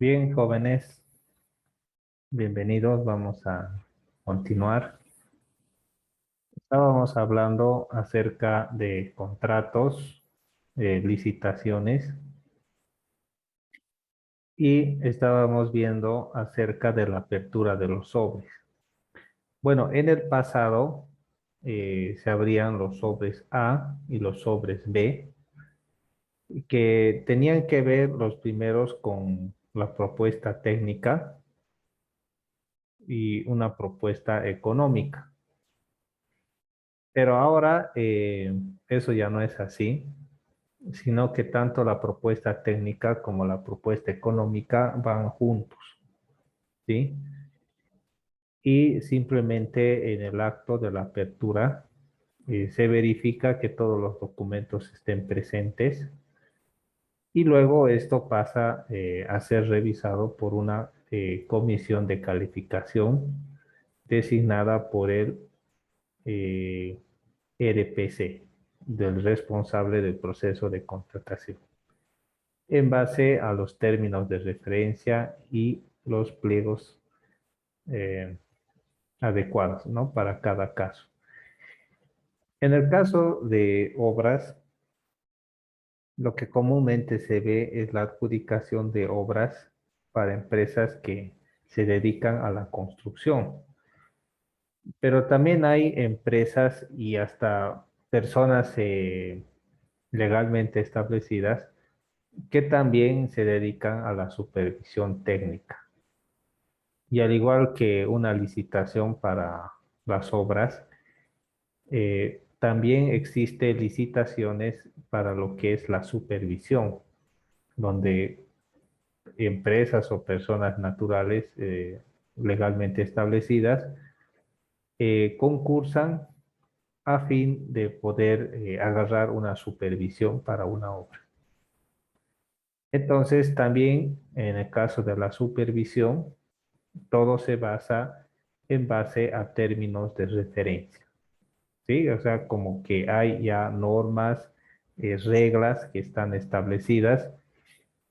Bien, jóvenes, bienvenidos. Vamos a continuar. Estábamos hablando acerca de contratos, licitaciones y estábamos viendo acerca de la apertura de los sobres. Bueno, en el pasado se abrían los sobres A y los sobres B, que tenían que ver los primeros con la propuesta técnica y una propuesta económica. Pero ahora eso ya no es así, sino que tanto la propuesta técnica como la propuesta económica van juntos, ¿sí? Y simplemente en el acto de la apertura se verifica que todos los documentos estén presentes y luego esto pasa a ser revisado por una comisión de calificación designada por el eh, RPC, del responsable del proceso de contratación, en base a los términos de referencia y los pliegos eh, adecuados, ¿no? Para cada caso. En el caso de obras, lo que comúnmente se ve es la adjudicación de obras para empresas que se dedican a la construcción. Pero también hay empresas y hasta personas legalmente establecidas que también se dedican a la supervisión técnica. Y al igual que una licitación para las obras, también existe licitaciones para lo que es la supervisión, donde empresas o personas naturales legalmente establecidas concursan a fin de poder agarrar una supervisión para una obra. Entonces, también en el caso de la supervisión, todo se basa en base a términos de referencia, ¿sí? O sea, como que hay ya normas, reglas que están establecidas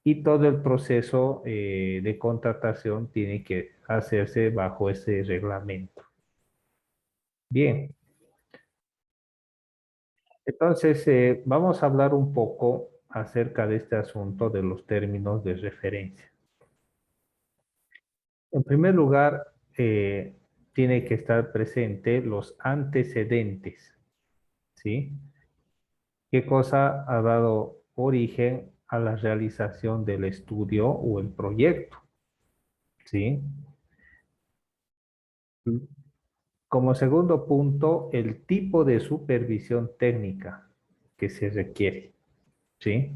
y todo el proceso de contratación tiene que hacerse bajo ese reglamento. Bien, entonces vamos a hablar un poco acerca de este asunto de los términos de referencia. En primer lugar, tiene que estar presente los antecedentes, ¿sí? ¿Qué cosa ha dado origen a la realización del estudio o el proyecto? ¿Sí? Como segundo punto, el tipo de supervisión técnica que se requiere, ¿sí?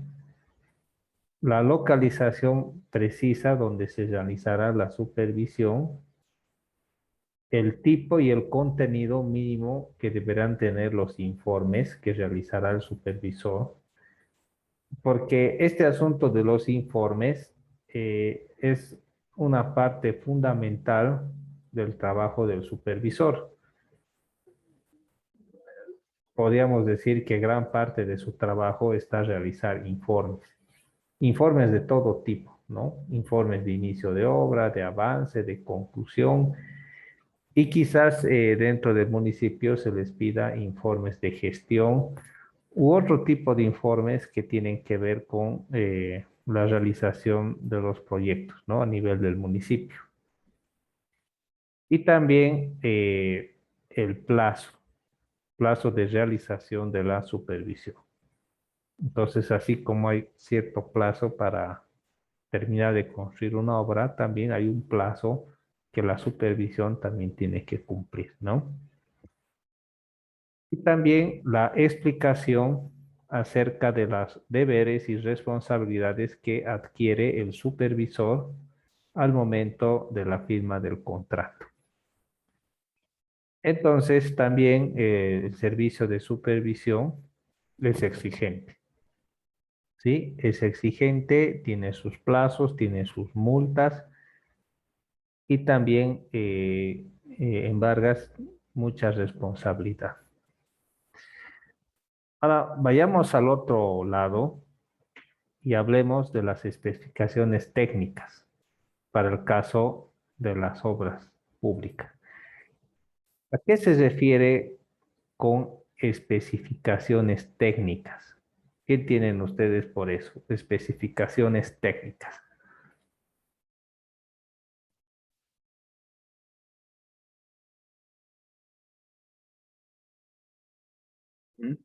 La localización precisa donde se realizará la supervisión, el tipo y el contenido mínimo que deberán tener los informes que realizará el supervisor, porque este asunto de los informes es una parte fundamental del trabajo del supervisor. Podríamos decir que gran parte de su trabajo está realizar informes, informes de todo tipo, ¿no? Informes de inicio de obra, de avance, de conclusión, y quizás dentro del municipio se les pida informes de gestión u otro tipo de informes que tienen que ver con la realización de los proyectos, ¿no? A nivel del municipio. Y también el plazo de realización de la supervisión. Entonces, así como hay cierto plazo para terminar de construir una obra, también hay un plazo que la supervisión también tiene que cumplir, ¿no? Y también la explicación acerca de los deberes y responsabilidades que adquiere el supervisor al momento de la firma del contrato. Entonces, también el servicio de supervisión es exigente, ¿sí? Es exigente, tiene sus plazos, tiene sus multas y también embargas mucha responsabilidad. Ahora, vayamos al otro lado y hablemos de las especificaciones técnicas. para el caso de las obras públicas. ¿A qué se refiere con especificaciones técnicas? ¿Qué tienen ustedes por eso? Especificaciones técnicas. ¿Mm?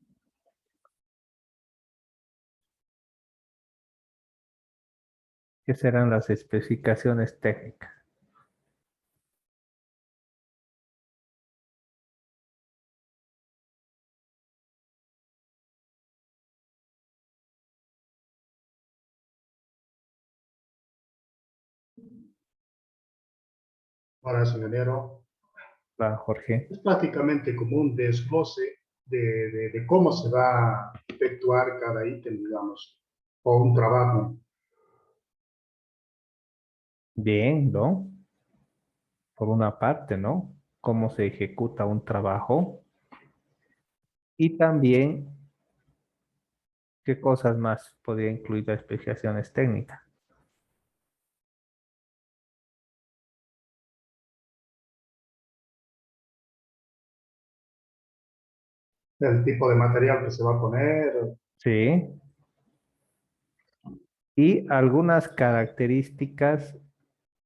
¿Qué serán las especificaciones técnicas? Ahora, ingeniero, Va, Jorge. es prácticamente como un desglose de cómo se va a efectuar cada ítem, digamos, o un trabajo. Bien, ¿no? Por una parte, ¿no? Cómo se ejecuta un trabajo y también qué cosas más podría incluir las especificaciones técnicas. El tipo de material que se va a poner, Sí. Y algunas características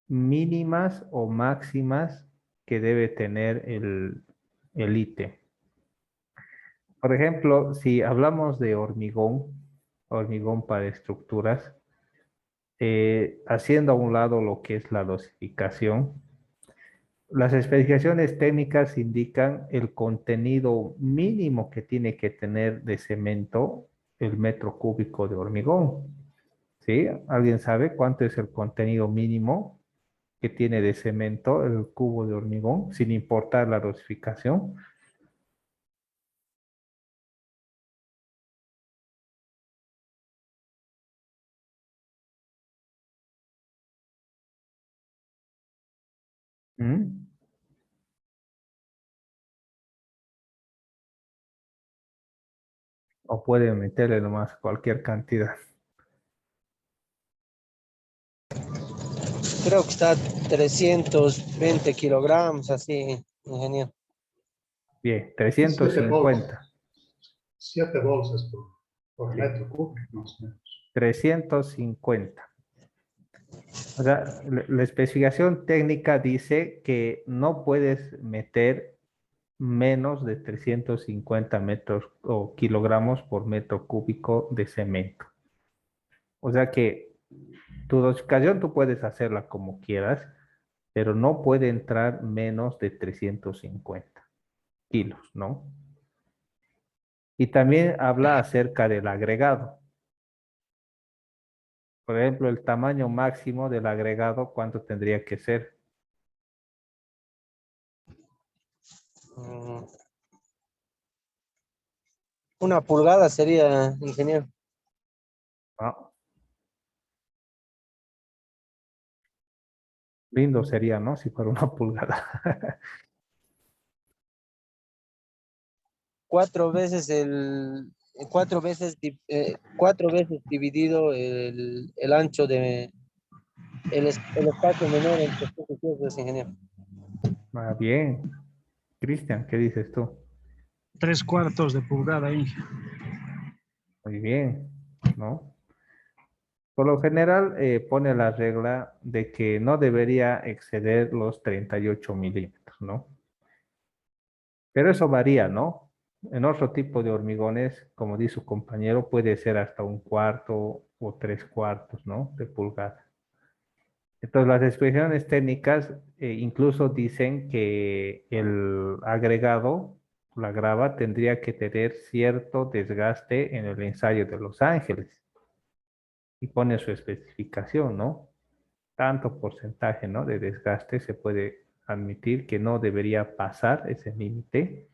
mínimas o máximas que debe tener el ítem. Por ejemplo, si hablamos de hormigón, hormigón para estructuras, haciendo a un lado lo que es la dosificación, las especificaciones técnicas indican el contenido mínimo que tiene que tener de cemento el metro cúbico de hormigón. ¿Sí? ¿Alguien sabe cuánto es el contenido mínimo que tiene de cemento el cubo de hormigón, sin importar la dosificación? ¿Mm? O pueden meterle nomás cualquier cantidad. Creo que está 320 kilogramos, así, ingeniero. Bien, siete bolsas, 350. 7 bolsas por Bien, metro cúbico, más o menos. 350. O sea, la especificación técnica dice que no puedes meter menos de 350 metros o kilogramos por metro cúbico de cemento. O sea que tu dosificación tú puedes hacerla como quieras, pero no puede entrar menos de 350 kilos, ¿no? Y también habla acerca del agregado. Por ejemplo, el tamaño máximo del agregado, ¿cuánto tendría que ser? Mm, Una pulgada sería, ingeniero. Ah, lindo sería, ¿no? Si fuera una pulgada. 4 veces dividido el ancho el espacio menor entre sus piezas, ingeniero. Ah, bien. Cristian, ¿qué dices tú? 3/4 de pulgada, Inge. Muy bien, ¿no? Por lo general, pone la regla de que no debería exceder los 38 milímetros, ¿no? Pero eso varía, ¿no? En otro tipo de hormigones, como dice su compañero, puede ser hasta un cuarto o 3/4, ¿no? De pulgada. Entonces, las expresiones técnicas incluso dicen que el agregado, la grava, tendría que tener cierto desgaste en el ensayo de Los Ángeles. Y pone su especificación, ¿no? Tanto porcentaje, ¿no? De desgaste se puede admitir que no debería pasar ese límite.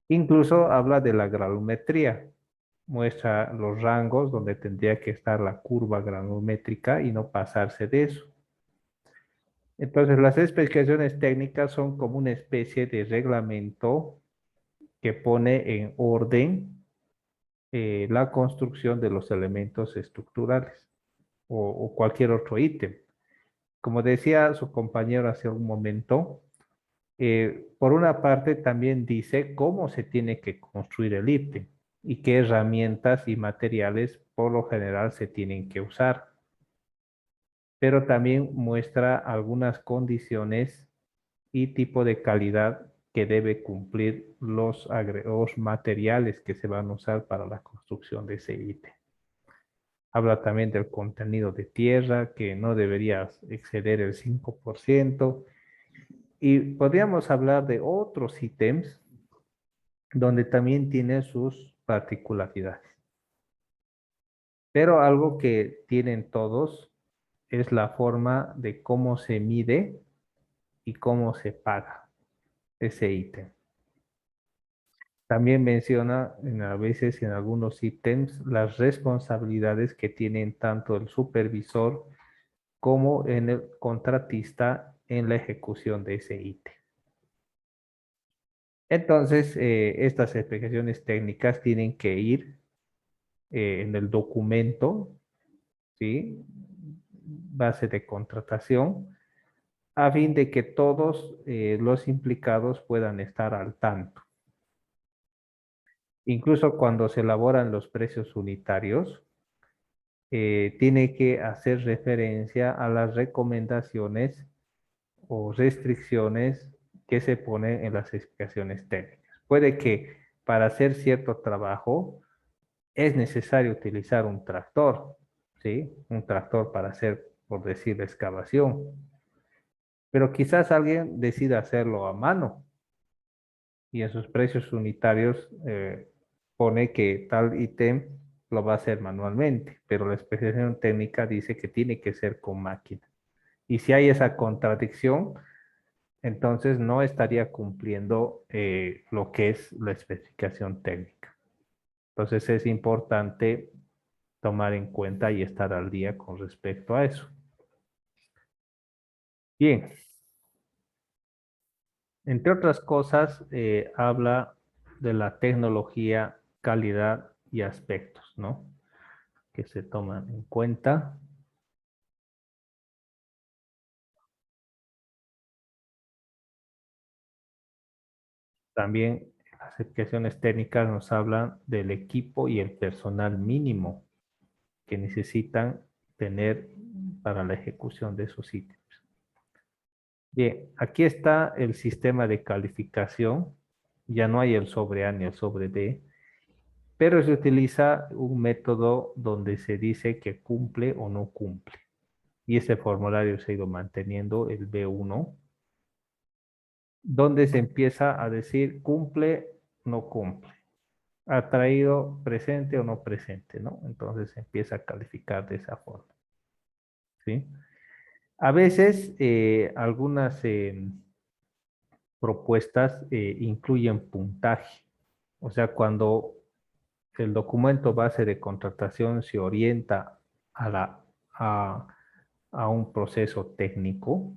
Incluso habla de la granulometría. Muestra los rangos donde tendría que estar la curva granulométrica y no pasarse de eso. Entonces, las especificaciones técnicas son como una especie de reglamento que pone en orden la construcción de los elementos estructurales o cualquier otro ítem. Como decía su compañero hace un momento, por una parte también dice cómo se tiene que construir el ítem y qué herramientas y materiales por lo general se tienen que usar, pero también muestra algunas condiciones y tipo de calidad que debe cumplir los materiales que se van a usar para la construcción de ese ítem. Habla también del contenido de tierra, que no debería exceder el 5%. Y podríamos hablar de otros ítems donde también tiene sus particularidades. Pero algo que tienen todos es la forma de cómo se mide y cómo se paga ese ítem. También menciona a veces en algunos ítems las responsabilidades que tienen tanto el supervisor como en el contratista en la ejecución de ese ítem. Entonces, estas explicaciones técnicas tienen que ir en el documento, ¿sí? Base de contratación, a fin de que todos los implicados puedan estar al tanto. Incluso cuando se elaboran los precios unitarios, tiene que hacer referencia a las recomendaciones o restricciones que se ponen en las explicaciones técnicas. Puede que para hacer cierto trabajo es necesario utilizar un tractor, ¿sí? Un tractor para hacer, por decir, la excavación. Pero quizás alguien decida hacerlo a mano y en sus precios unitarios pone que tal ítem lo va a hacer manualmente, pero la especificación técnica dice que tiene que ser con máquina. Y si hay esa contradicción, entonces no estaría cumpliendo lo que es la especificación técnica. Entonces es importante tomar en cuenta y estar al día con respecto a eso. Bien, entre otras cosas, habla de la tecnología, calidad y aspectos, ¿no? Que se toman en cuenta. También las certificaciones técnicas nos hablan del equipo y el personal mínimo que necesitan tener para la ejecución de esos ítems. Bien, aquí está el sistema de calificación. Ya no hay el sobre A ni el sobre B, pero se utiliza un método donde se dice que cumple o no cumple. Y ese formulario se ha ido manteniendo, el B1, donde se empieza a decir cumple, no cumple. Ha traído presente o no presente, ¿no? Entonces se empieza a calificar de esa forma, ¿sí? A veces algunas propuestas incluyen puntaje. O sea, cuando el documento base de contratación se orienta a, a un proceso técnico,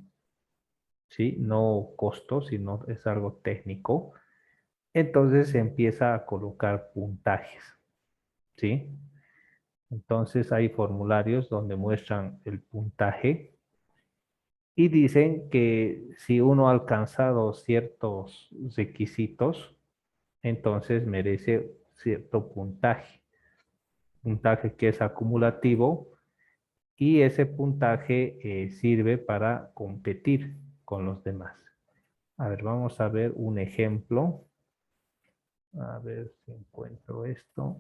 ¿sí? No costo, sino es algo técnico, entonces se empieza a colocar puntajes, ¿sí? Entonces hay formularios donde muestran el puntaje y dicen que si uno ha alcanzado ciertos requisitos, entonces merece cierto puntaje, puntaje que es acumulativo y ese puntaje sirve para competir con los demás. A ver, vamos a ver un ejemplo. A ver si encuentro esto.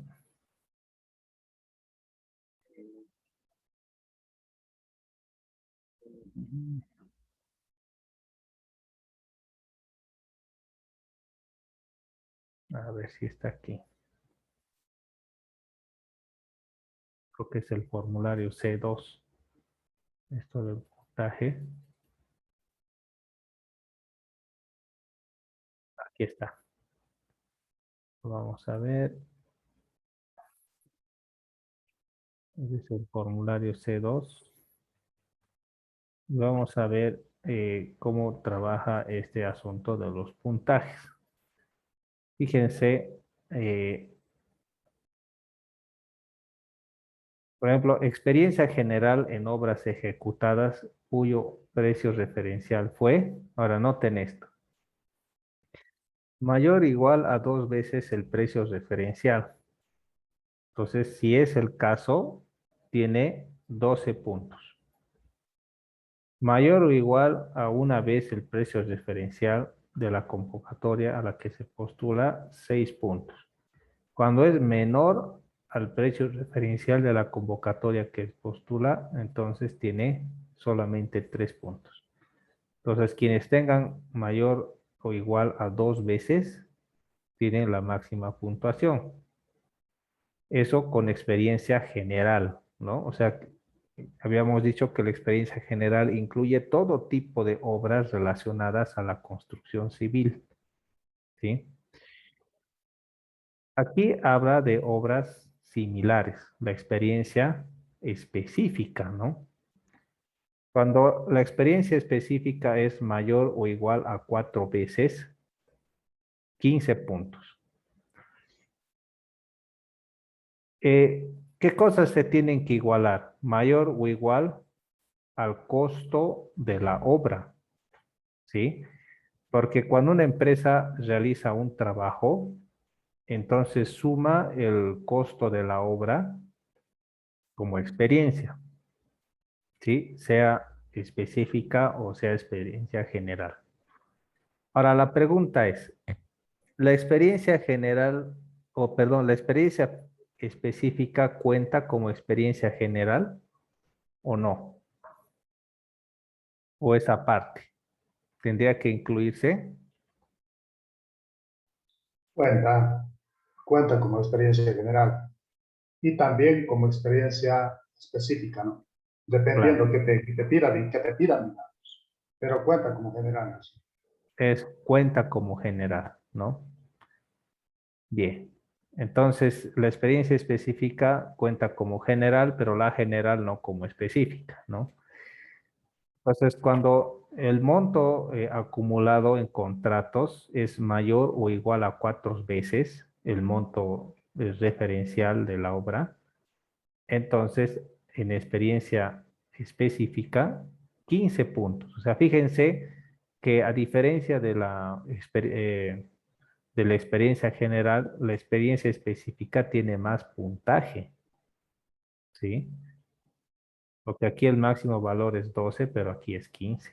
A ver si está aquí. Creo que es el formulario C2. Esto del puntaje. Aquí está. Vamos a ver. Ese es el formulario C2. Vamos a ver cómo trabaja este asunto de los puntajes. Fíjense, Por ejemplo, experiencia general en obras ejecutadas cuyo precio referencial fue, ahora noten esto, mayor o igual a 2 veces el precio referencial. Entonces, si es el caso, tiene 12 puntos. Mayor o igual a 1 vez el precio referencial de la convocatoria a la que se postula, 6 puntos. Cuando es menor al precio referencial de la convocatoria que postula, entonces tiene solamente 3 puntos. Entonces, quienes tengan mayor o igual a 2 veces, tienen la máxima puntuación. Eso con experiencia general, ¿no? O sea, habíamos dicho que la experiencia general incluye todo tipo de obras relacionadas a la construcción civil, ¿sí? Aquí habla de obras similares, la experiencia específica, ¿no? Cuando la experiencia específica es mayor o igual a 4 veces, 15 puntos. ¿Qué cosas se tienen que igualar? Mayor o igual al costo de la obra, ¿sí? Porque cuando una empresa realiza un trabajo, entonces suma el costo de la obra como experiencia, ¿sí? Sea específica o sea experiencia general. Ahora, la pregunta es, ¿la experiencia general, o perdón, la experiencia específica cuenta como experiencia general o no? ¿O esa parte tendría que incluirse? Cuenta, cuenta como experiencia general y también como experiencia específica, ¿no? Claro, Dependiendo que te pidan, digamos. Pero cuenta como general, ¿no? cuenta como general, ¿no? Bien. Entonces, la experiencia específica cuenta como general, pero la general no como específica, ¿no? Entonces, cuando el monto acumulado en contratos es mayor o igual a 4 veces el monto referencial de la obra, entonces en experiencia específica, 15 puntos. O sea, fíjense que a diferencia de la experiencia general, la experiencia específica tiene más puntaje, ¿sí? Porque aquí el máximo valor es 12, pero aquí es 15.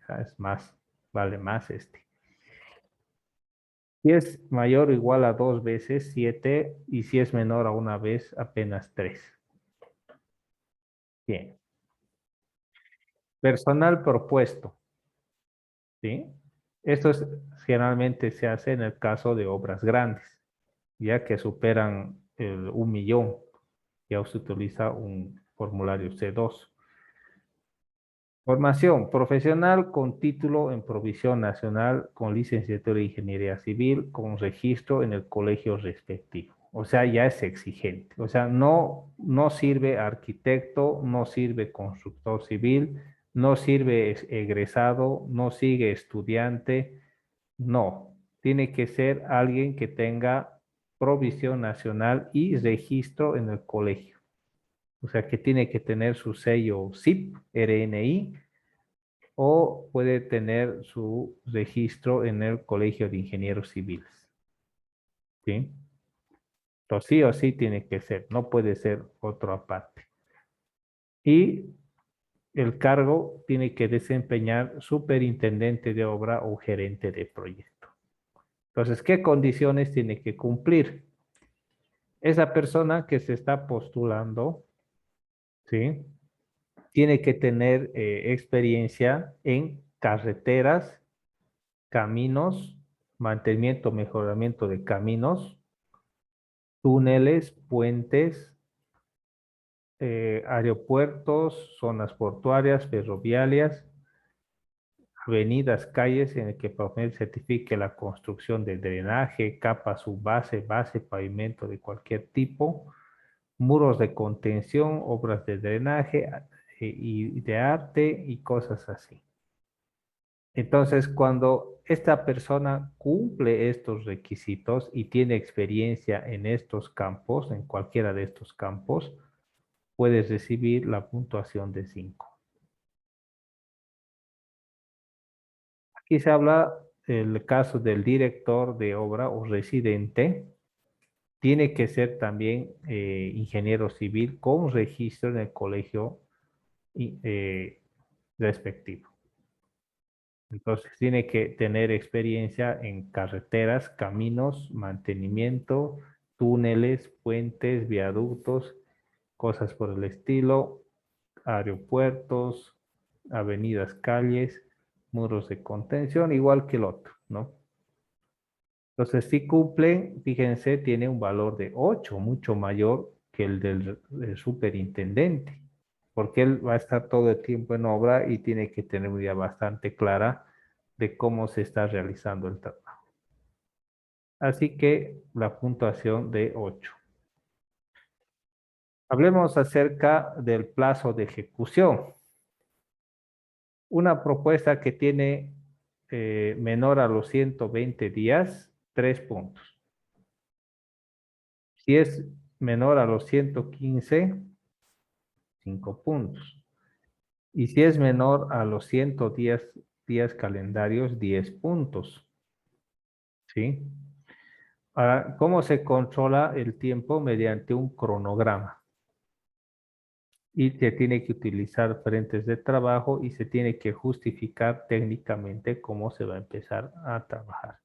O sea, es más, vale más este. Si es mayor o igual a 2 veces, 7, y si es menor a 1 vez, apenas 3. Bien. Personal propuesto, ¿sí? Esto generalmente se hace en el caso de obras grandes, ya que superan el 1 millón. Ya se utiliza un formulario C2. Formación profesional con título en provisión nacional, con licenciatura de ingeniería civil, con registro en el colegio respectivo. O sea, ya es exigente. O sea, no sirve arquitecto, no sirve constructor civil, no sirve egresado, no sigue estudiante. No, tiene que ser alguien que tenga provisión nacional y registro en el colegio. O sea, que tiene que tener su sello SIP, RNI, o puede tener su registro en el Colegio de Ingenieros Civiles. ¿Sí? Entonces, sí o sí tiene que ser, no puede ser otro aparte. Y el cargo tiene que desempeñar superintendente de obra o gerente de proyecto. Entonces, ¿qué condiciones tiene que cumplir? Esa persona que se está postulando, ¿sí? Tiene que tener experiencia en carreteras, caminos, mantenimiento, mejoramiento de caminos, túneles, puentes, aeropuertos, zonas portuarias, ferroviarias, avenidas, calles en el que PAVMED certifique la construcción de drenaje, capa subbase, base, pavimento de cualquier tipo, muros de contención, obras de drenaje y de arte y cosas así. Entonces, cuando esta persona cumple estos requisitos y tiene experiencia en estos campos, en cualquiera de estos campos, puedes recibir la puntuación de 5. Aquí se habla el caso del director de obra o residente. Tiene que ser también ingeniero civil con registro en el colegio respectivo. Entonces tiene que tener experiencia en carreteras, caminos, mantenimiento, túneles, puentes, viaductos, cosas por el estilo, aeropuertos, avenidas, calles, muros de contención, igual que el otro, ¿no? Entonces, si cumplen, fíjense, tiene un valor de 8, mucho mayor que el del superintendente, porque él va a estar todo el tiempo en obra y tiene que tener una idea bastante clara de cómo se está realizando el trabajo. Así que la puntuación de 8. Hablemos acerca del plazo de ejecución. Una propuesta que tiene menor a los 120 días, 3 puntos. Si es menor a los 115, 5 puntos. Y si es menor a los 110 días calendarios, 10 puntos. ¿Sí? Ahora, ¿cómo se controla el tiempo? Mediante un cronograma. Y se tiene que utilizar frentes de trabajo y se tiene que justificar técnicamente cómo se va a empezar a trabajar.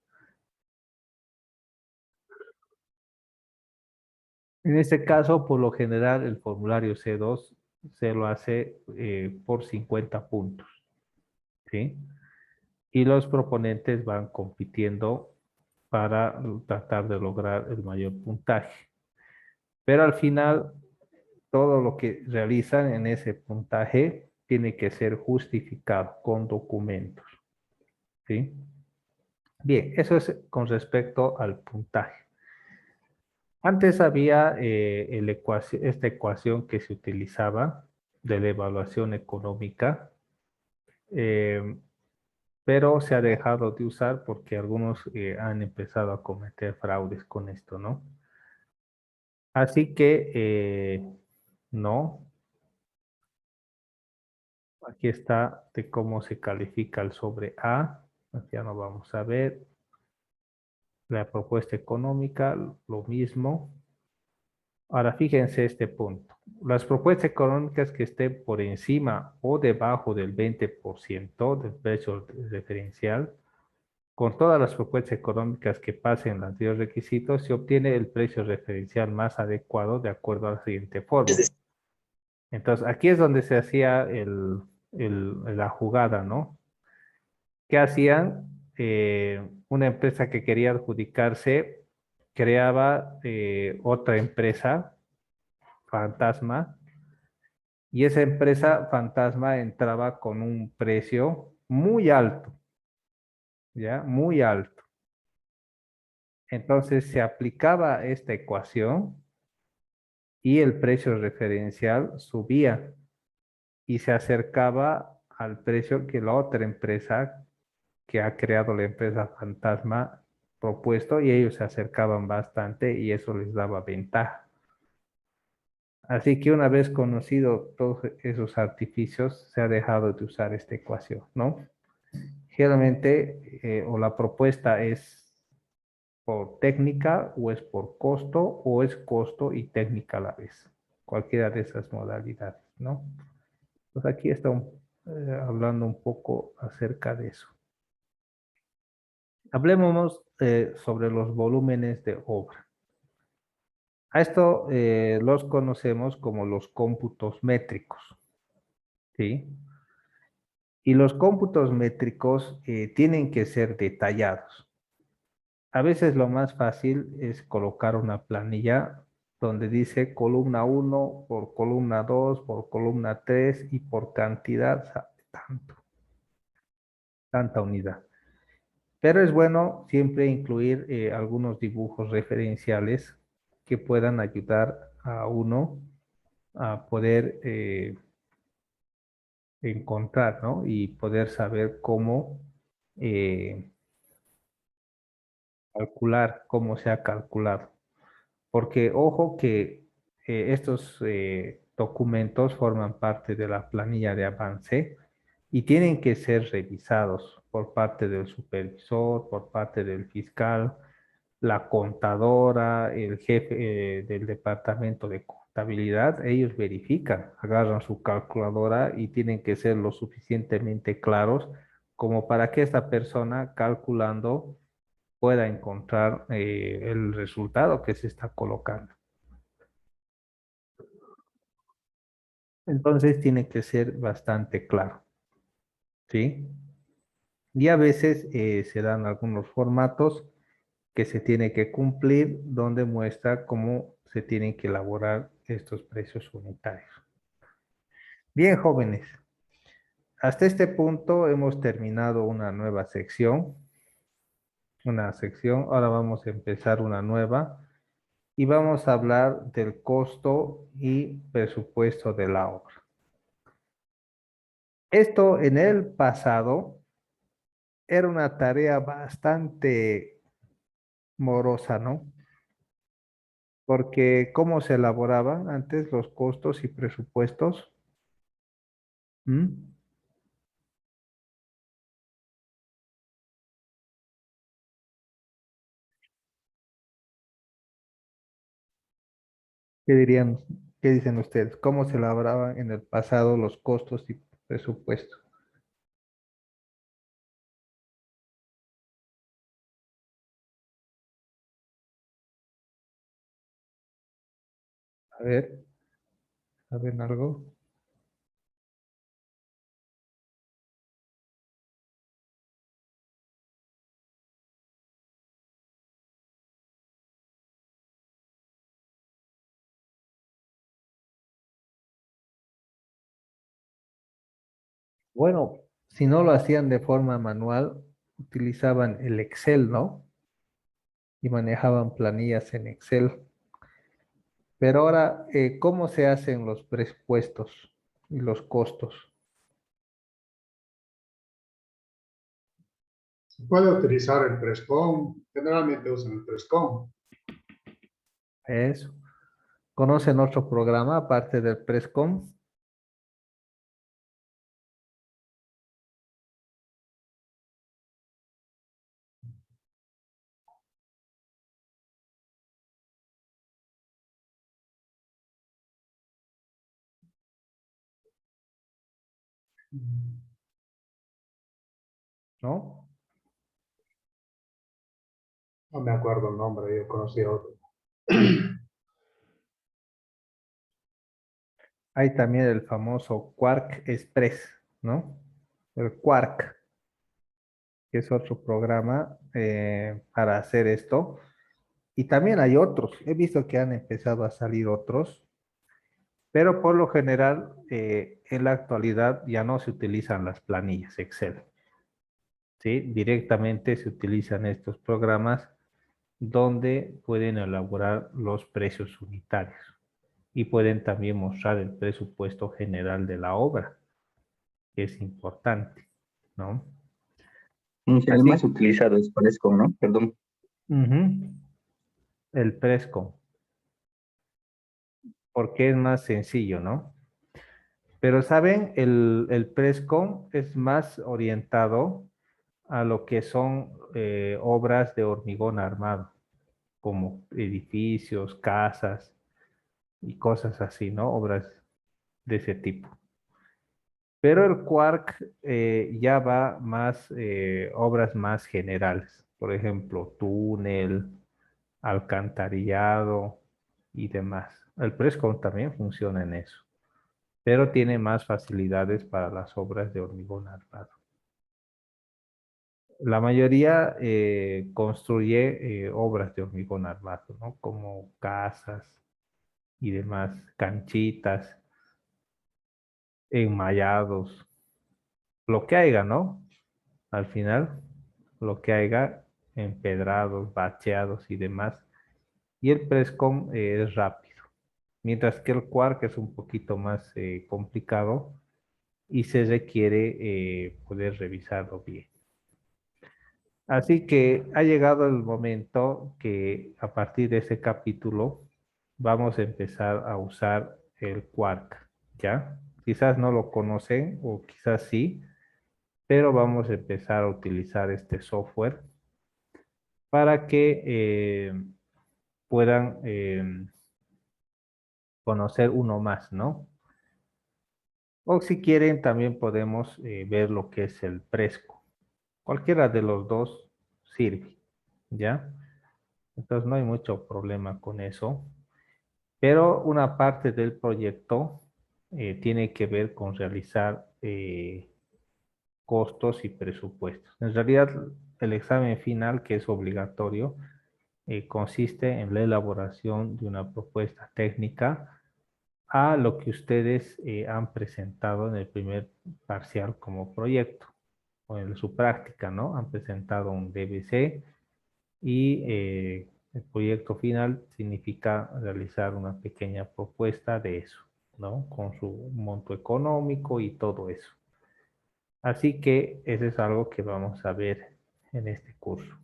En este caso, por lo general, el formulario C2 se lo hace por 50 puntos, ¿sí? Y los proponentes van compitiendo para tratar de lograr el mayor puntaje. Pero al final, todo lo que realizan en ese puntaje tiene que ser justificado con documentos, ¿sí? Bien, eso es con respecto al puntaje. Antes había esta ecuación que se utilizaba de la evaluación económica, eh, pero se ha dejado de usar porque algunos han empezado a cometer fraudes con esto, ¿no? Así que no, aquí está de cómo se califica el sobre A, ya no vamos a ver, la propuesta económica, lo mismo. Ahora fíjense este punto. Las propuestas económicas que estén por encima o debajo del 20% del precio referencial, con todas las propuestas económicas que pasen los anteriores requisitos, se obtiene el precio referencial más adecuado de acuerdo a la siguiente fórmula. Entonces, aquí es donde se hacía la jugada, ¿no? ¿Qué hacían? Una empresa que quería adjudicarse creaba otra empresa fantasma y esa empresa fantasma entraba con un precio muy alto, ¿ya? Muy alto. Entonces se aplicaba esta ecuación y el precio referencial subía y se acercaba al precio que la otra empresa que ha creado la empresa fantasma propuesto y ellos se acercaban bastante y eso les daba ventaja. Así que una vez conocido todos esos artificios, se ha dejado de usar esta ecuación, ¿no? Generalmente, o la propuesta es por técnica, o es por costo, o es costo y técnica a la vez. Cualquiera de esas modalidades, ¿no? Pues aquí estamos hablando un poco acerca de eso. Hablemos sobre los volúmenes de obra. A esto los conocemos como los cómputos métricos, ¿sí? Y los cómputos métricos tienen que ser detallados. A veces lo más fácil es colocar una planilla donde dice columna 1 por columna 2 por columna 3 y por cantidad tanta unidad. Pero es bueno siempre incluir algunos dibujos referenciales que puedan ayudar a uno a poder encontrar, ¿no? Y poder saber cómo eh, calcular, cómo se ha calculado. Porque ojo que estos documentos forman parte de la planilla de avance y tienen que ser revisados por parte del supervisor, por parte del fiscal, la contadora, el jefe del departamento de contabilidad. Ellos verifican, agarran su calculadora y tienen que ser lo suficientemente claros como para que esta persona calculando pueda encontrar el resultado que se está colocando. Entonces tiene que ser bastante claro, ¿sí? Y a veces se dan algunos formatos que se tiene que cumplir donde muestra cómo se tienen que elaborar estos precios unitarios. Bien, jóvenes, hasta este punto hemos terminado una nueva sección, ahora vamos a empezar una nueva y vamos a hablar del costo y presupuesto de la obra. Esto en el pasado era una tarea bastante morosa, ¿no? Porque ¿cómo se elaboraban antes los costos y presupuestos? ¿Mm? ¿Qué dirían, qué dicen ustedes? ¿Cómo se elaboraban en el pasado los costos y presupuestos? A ver, ¿saben algo? Bueno, si no lo hacían de forma manual, utilizaban el Excel, ¿no? Y manejaban planillas en Excel. Pero ahora, ¿cómo se hacen los presupuestos y los costos? Se puede utilizar el Prescom. Generalmente usan el Prescom. Eso. ¿Conocen otro programa aparte del Prescom? ¿No? No me acuerdo el nombre, yo conocí otro. Hay también el famoso Quark Express, ¿no? El Quark, que es otro programa para hacer esto. Y también hay otros. He visto que han empezado a salir otros, pero por lo general en la actualidad ya no se utilizan las planillas Excel, ¿sí? Directamente se utilizan estos programas donde pueden elaborar los precios unitarios y pueden también mostrar el presupuesto general de la obra, que es importante, ¿no? Sí, el más Así, utilizado es Fresco, ¿no? Perdón. ujú, el Presco, porque es más sencillo, ¿no? Pero, ¿saben? El Presco es más orientado a lo que son obras de hormigón armado, como edificios, casas y cosas así, ¿no? Obras de ese tipo. Pero el Quark ya va más, obras más generales, por ejemplo, túnel, alcantarillado y demás. El Prescom también funciona en eso, pero tiene más facilidades para las obras de hormigón armado. La mayoría construye obras de hormigón armado, ¿no? Como casas y demás, canchitas, enmallados, lo que haya, ¿no? Al final, lo que haya, empedrados, bacheados y demás. Y el Prescom es rápido, mientras que el Quark es un poquito más complicado y se requiere poder revisarlo bien. Así que ha llegado el momento que a partir de ese capítulo vamos a empezar a usar el Quark, ¿ya? Quizás no lo conocen o quizás sí, pero vamos a empezar a utilizar este software para que puedan conocer uno más, ¿no? O si quieren, también podemos ver lo que es el Fresco. Cualquiera de los dos sirve, ¿ya? Entonces no hay mucho problema con eso. Pero una parte del proyecto tiene que ver con realizar costos y presupuestos. En realidad, el examen final, que es obligatorio, consiste en la elaboración de una propuesta técnica a lo que ustedes han presentado en el primer parcial como proyecto o en su práctica, ¿no? Han presentado un DBC y el proyecto final significa realizar una pequeña propuesta de eso, ¿no? Con su monto económico y todo eso. Así que eso es algo que vamos a ver en este curso.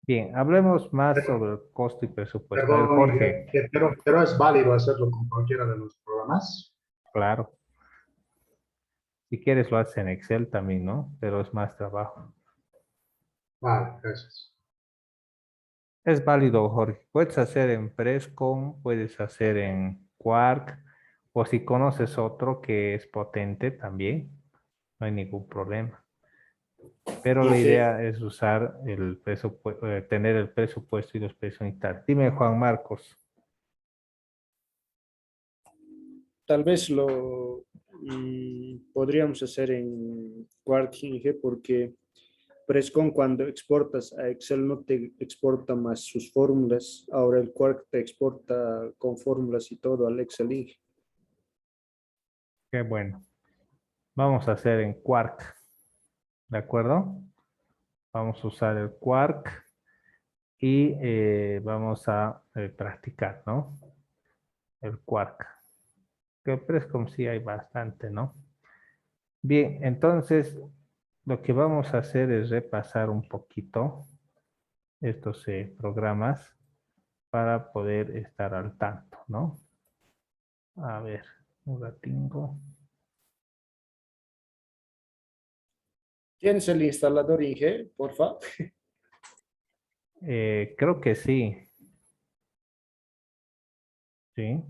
Bien, hablemos más sobre el costo y presupuesto. A ver, Perdón, Jorge, pero es válido hacerlo con cualquiera de los programas. claro. Si quieres lo haces en Excel también, ¿no? Pero es más trabajo. Vale, gracias. Es válido, Jorge. Puedes hacer en Prescom, puedes hacer en Quark, o si conoces otro que es potente también, no hay ningún problema. Pero la Ok, idea es usar el presupuesto, tener el presupuesto y los precios unitarios. Dime, Juan Marcos. Tal vez lo podríamos hacer en Quark porque Prescon cuando exportas a Excel no te exporta más sus fórmulas. Ahora el Quark te exporta con fórmulas y todo al Excel Inge. Qué bueno. Vamos a hacer en Quark, ¿de acuerdo? Vamos a usar el Quark y vamos a practicar, ¿no? El Quark. Que Prescom sí hay bastante, ¿no? Bien, entonces lo que vamos a hacer es repasar un poquito estos programas para poder estar al tanto, ¿no? A ver, un ratingo. ¿Tienes el instalador Inge, porfa? Creo que sí. Sí.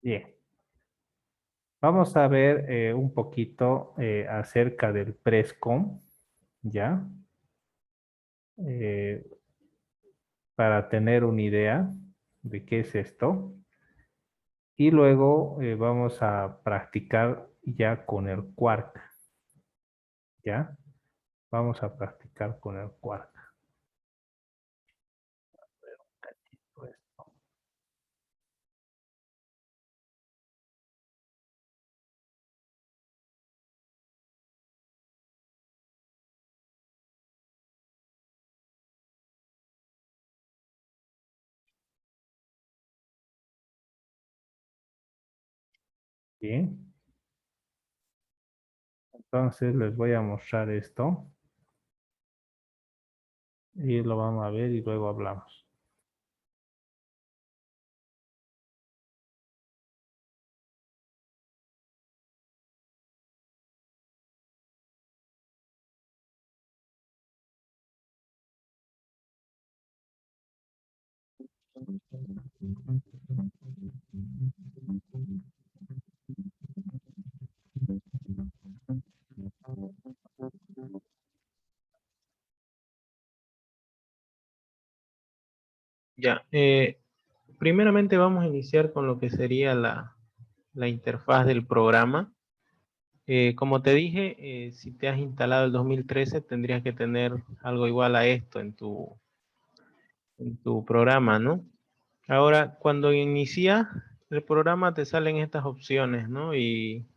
Bien. Vamos a ver un poquito acerca del Prescom, ¿ya? Eh, para tener una idea de qué es esto. Y luego vamos a practicar ya con el Quark, ¿ya? Vamos a practicar con el Quark. Bien. Entonces les voy a mostrar esto y lo vamos a ver y luego hablamos. Ya, primeramente vamos a iniciar con lo que sería la interfaz del programa. Como te dije, si te has instalado el 2013, tendrías que tener algo igual a esto en tu programa, ¿no? Ahora, cuando inicia el programa te salen estas opciones, ¿no? Y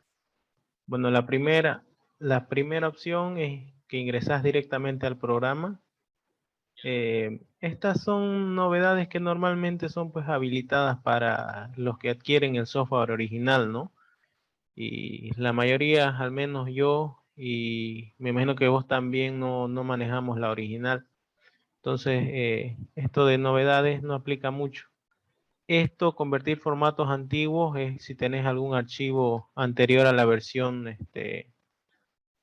bueno, la primera opción es que ingresas directamente al programa. Estas son novedades que normalmente son pues habilitadas para los que adquieren el software original, ¿no? Y la mayoría, al menos yo, y me imagino que vos también no manejamos la original. Entonces, esto de novedades no aplica mucho. Esto, convertir formatos antiguos, es si tenés algún archivo anterior a la versión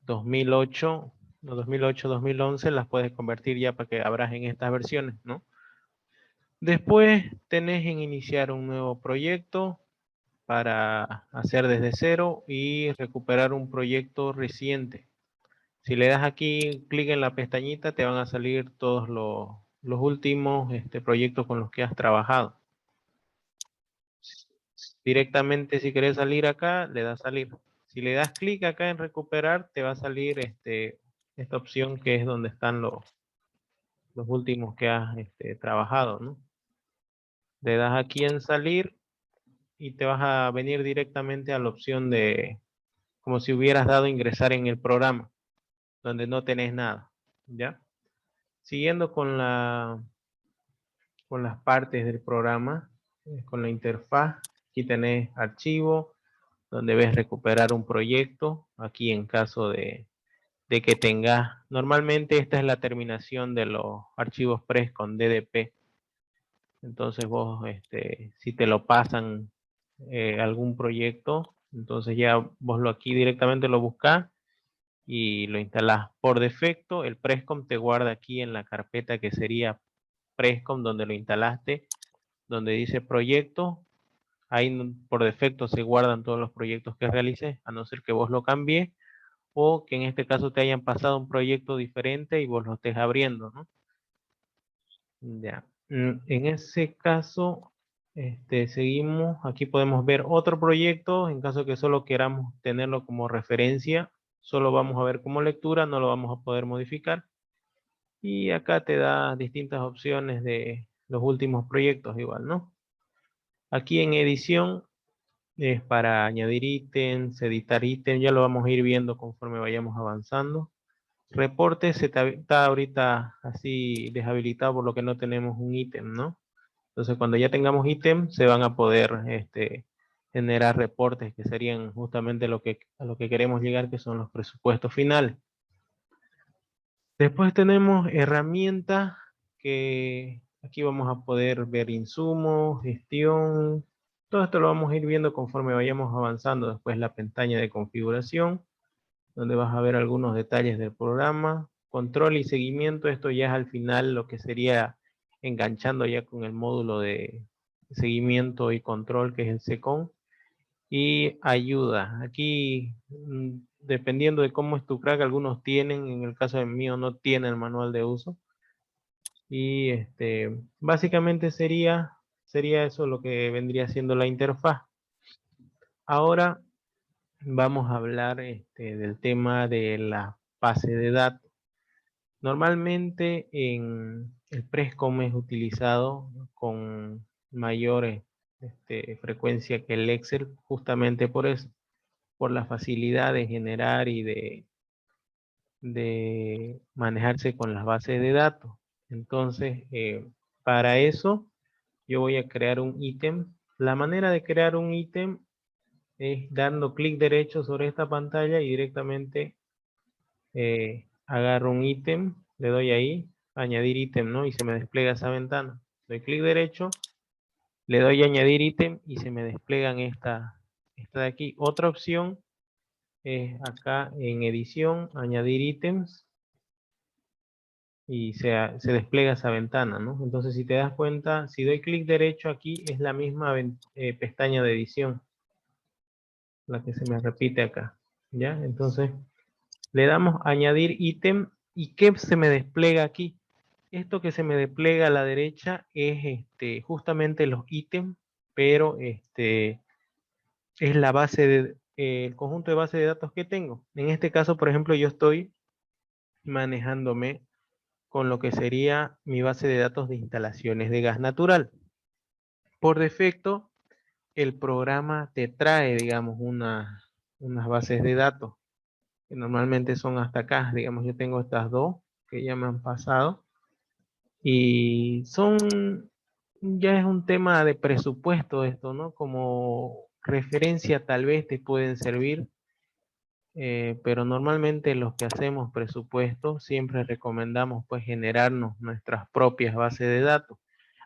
2008, no, 2008-2011, las puedes convertir ya para que abras en estas versiones, ¿no? Después tenés en iniciar un nuevo proyecto para hacer desde cero y recuperar un proyecto reciente. Si le das aquí clic en la pestañita, te van a salir todos los últimos proyectos con los que has trabajado. Directamente, si querés salir acá, le das salir. Si le das clic acá en recuperar, te va a salir esta opción que es donde están los últimos que has trabajado, ¿no? Le das aquí en salir y te vas a venir directamente a la opción de, como si hubieras dado a ingresar en el programa, donde no tenés nada, ¿ya? Siguiendo con las partes del programa, con la interfaz, aquí tenés archivo, donde ves recuperar un proyecto, aquí en caso de que tengas, normalmente esta es la terminación de los archivos PRES con DDP. Entonces vos, si te lo pasan algún proyecto, entonces ya vos aquí directamente lo buscás y lo instalás. Por defecto, el Prescom te guarda aquí en la carpeta que sería Prescom, donde lo instalaste, donde dice proyecto. Ahí por defecto se guardan todos los proyectos que realices, a no ser que vos lo cambies, o que en este caso te hayan pasado un proyecto diferente y vos lo estés abriendo, ¿no? Ya. En ese caso, seguimos. Aquí podemos ver otro proyecto. En caso que solo queramos tenerlo como referencia, solo vamos a ver como lectura, no lo vamos a poder modificar. Y acá te da distintas opciones de los últimos proyectos igual, ¿no? Aquí en edición es para añadir ítems, editar ítems, ya lo vamos a ir viendo conforme vayamos avanzando. Reportes está ahorita así deshabilitado por lo que no tenemos un ítem, ¿no? Entonces cuando ya tengamos ítem se van a poder generar reportes que serían justamente a lo que queremos llegar, que son los presupuestos finales. Después tenemos herramientas que aquí vamos a poder ver insumos, gestión. Todo esto lo vamos a ir viendo conforme vayamos avanzando. Después la pestaña de configuración, donde vas a ver algunos detalles del programa. Control y seguimiento, esto ya es al final lo que sería enganchando ya con el módulo de seguimiento y control, que es el SECON. Y ayuda. Aquí, dependiendo de cómo es tu crack, algunos tienen, en el caso de mío no tiene el manual de uso. Y básicamente sería eso lo que vendría siendo la interfaz. Ahora vamos a hablar del tema de la base de datos. Normalmente en el Prescom es utilizado con mayor frecuencia que el Excel, justamente por eso, por la facilidad de generar y de manejarse con las bases de datos. Entonces, para eso yo voy a crear un ítem. La manera de crear un ítem es dando clic derecho sobre esta pantalla y directamente agarro un ítem, le doy ahí, añadir ítem, ¿no? Y se me despliega esa ventana. Doy clic derecho, le doy añadir ítem y se me desplegan esta de aquí. Otra opción es acá en edición, añadir ítems. Y se despliega esa ventana, ¿no? Entonces, si te das cuenta, si doy clic derecho aquí, es la misma pestaña de edición, la que se me repite acá, ¿ya? Entonces, le damos añadir ítem, ¿y qué se me despliega aquí? Esto que se me despliega a la derecha es justamente los ítems, pero es la base de, el conjunto de base de datos que tengo. En este caso, por ejemplo, yo estoy manejándome con lo que sería mi base de datos de instalaciones de gas natural. Por defecto, el programa te trae, digamos, unas bases de datos, que normalmente son hasta acá. Digamos, yo tengo estas dos que ya me han pasado. Y ya es un tema de presupuesto esto, ¿no? Como referencia tal vez te pueden servir, pero normalmente los que hacemos presupuestos siempre recomendamos pues generarnos nuestras propias bases de datos.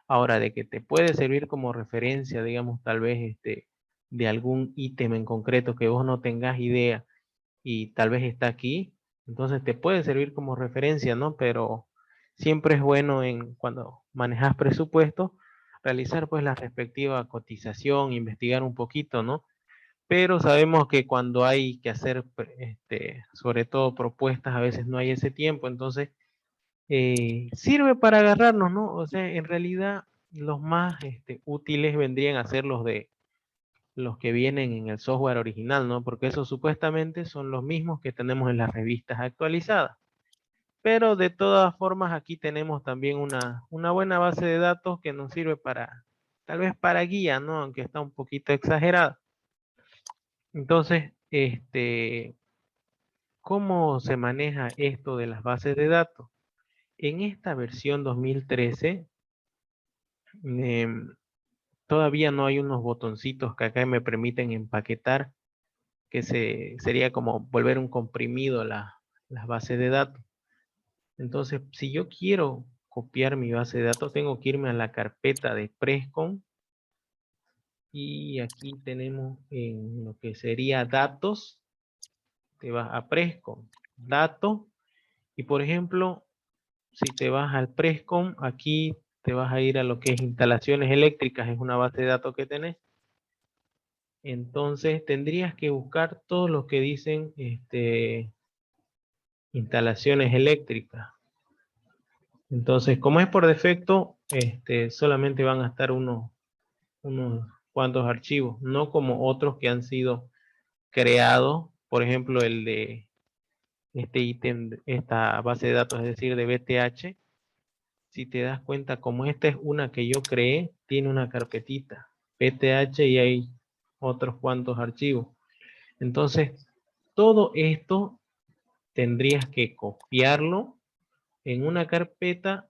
Ahora, de que te puede servir como referencia, digamos, tal vez de algún ítem en concreto que vos no tengas idea y tal vez está aquí, entonces te puede servir como referencia, ¿no? Pero siempre es bueno cuando manejas presupuestos, realizar pues la respectiva cotización, investigar un poquito, ¿no? Pero sabemos que cuando hay que hacer, sobre todo propuestas, a veces no hay ese tiempo, entonces sirve para agarrarnos, ¿no? O sea, en realidad los más útiles vendrían a ser los que vienen en el software original, ¿no? Porque esos supuestamente son los mismos que tenemos en las revistas actualizadas. Pero de todas formas aquí tenemos también una buena base de datos que nos sirve para, tal vez para guía, ¿no? Aunque está un poquito exagerada. Entonces, ¿cómo se maneja esto de las bases de datos? En esta versión 2013, todavía no hay unos botoncitos que acá me permiten empaquetar, que sería como volver un comprimido las bases de datos. Entonces, si yo quiero copiar mi base de datos, tengo que irme a la carpeta de Prescom. Y aquí tenemos en lo que sería datos, te vas a Prescom, datos, y por ejemplo, si te vas al Prescom, aquí te vas a ir a lo que es instalaciones eléctricas, es una base de datos que tenés. Entonces tendrías que buscar todo lo que dicen instalaciones eléctricas. Entonces, como es por defecto, solamente van a estar unos cuantos archivos, no como otros que han sido creados, por ejemplo, el de este ítem, esta base de datos, es decir, de BTH. Si te das cuenta, como esta es una que yo creé, tiene una carpetita BTH y hay otros cuantos archivos. Entonces, todo esto tendrías que copiarlo en una carpeta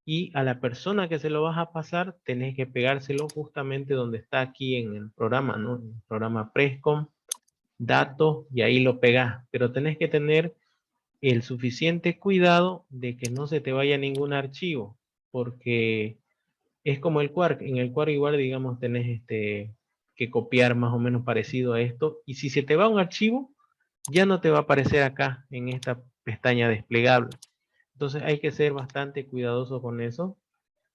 y a la persona que se lo vas a pasar, tenés que pegárselo justamente donde está aquí en el programa, ¿no? En el programa Prescom, datos, y ahí lo pegás. Pero tenés que tener el suficiente cuidado de que no se te vaya ningún archivo, porque es como el Quark. En el Quark igual, digamos, tenés que copiar más o menos parecido a esto, y si se te va un archivo, ya no te va a aparecer acá en esta pestaña desplegable. Entonces hay que ser bastante cuidadoso con eso,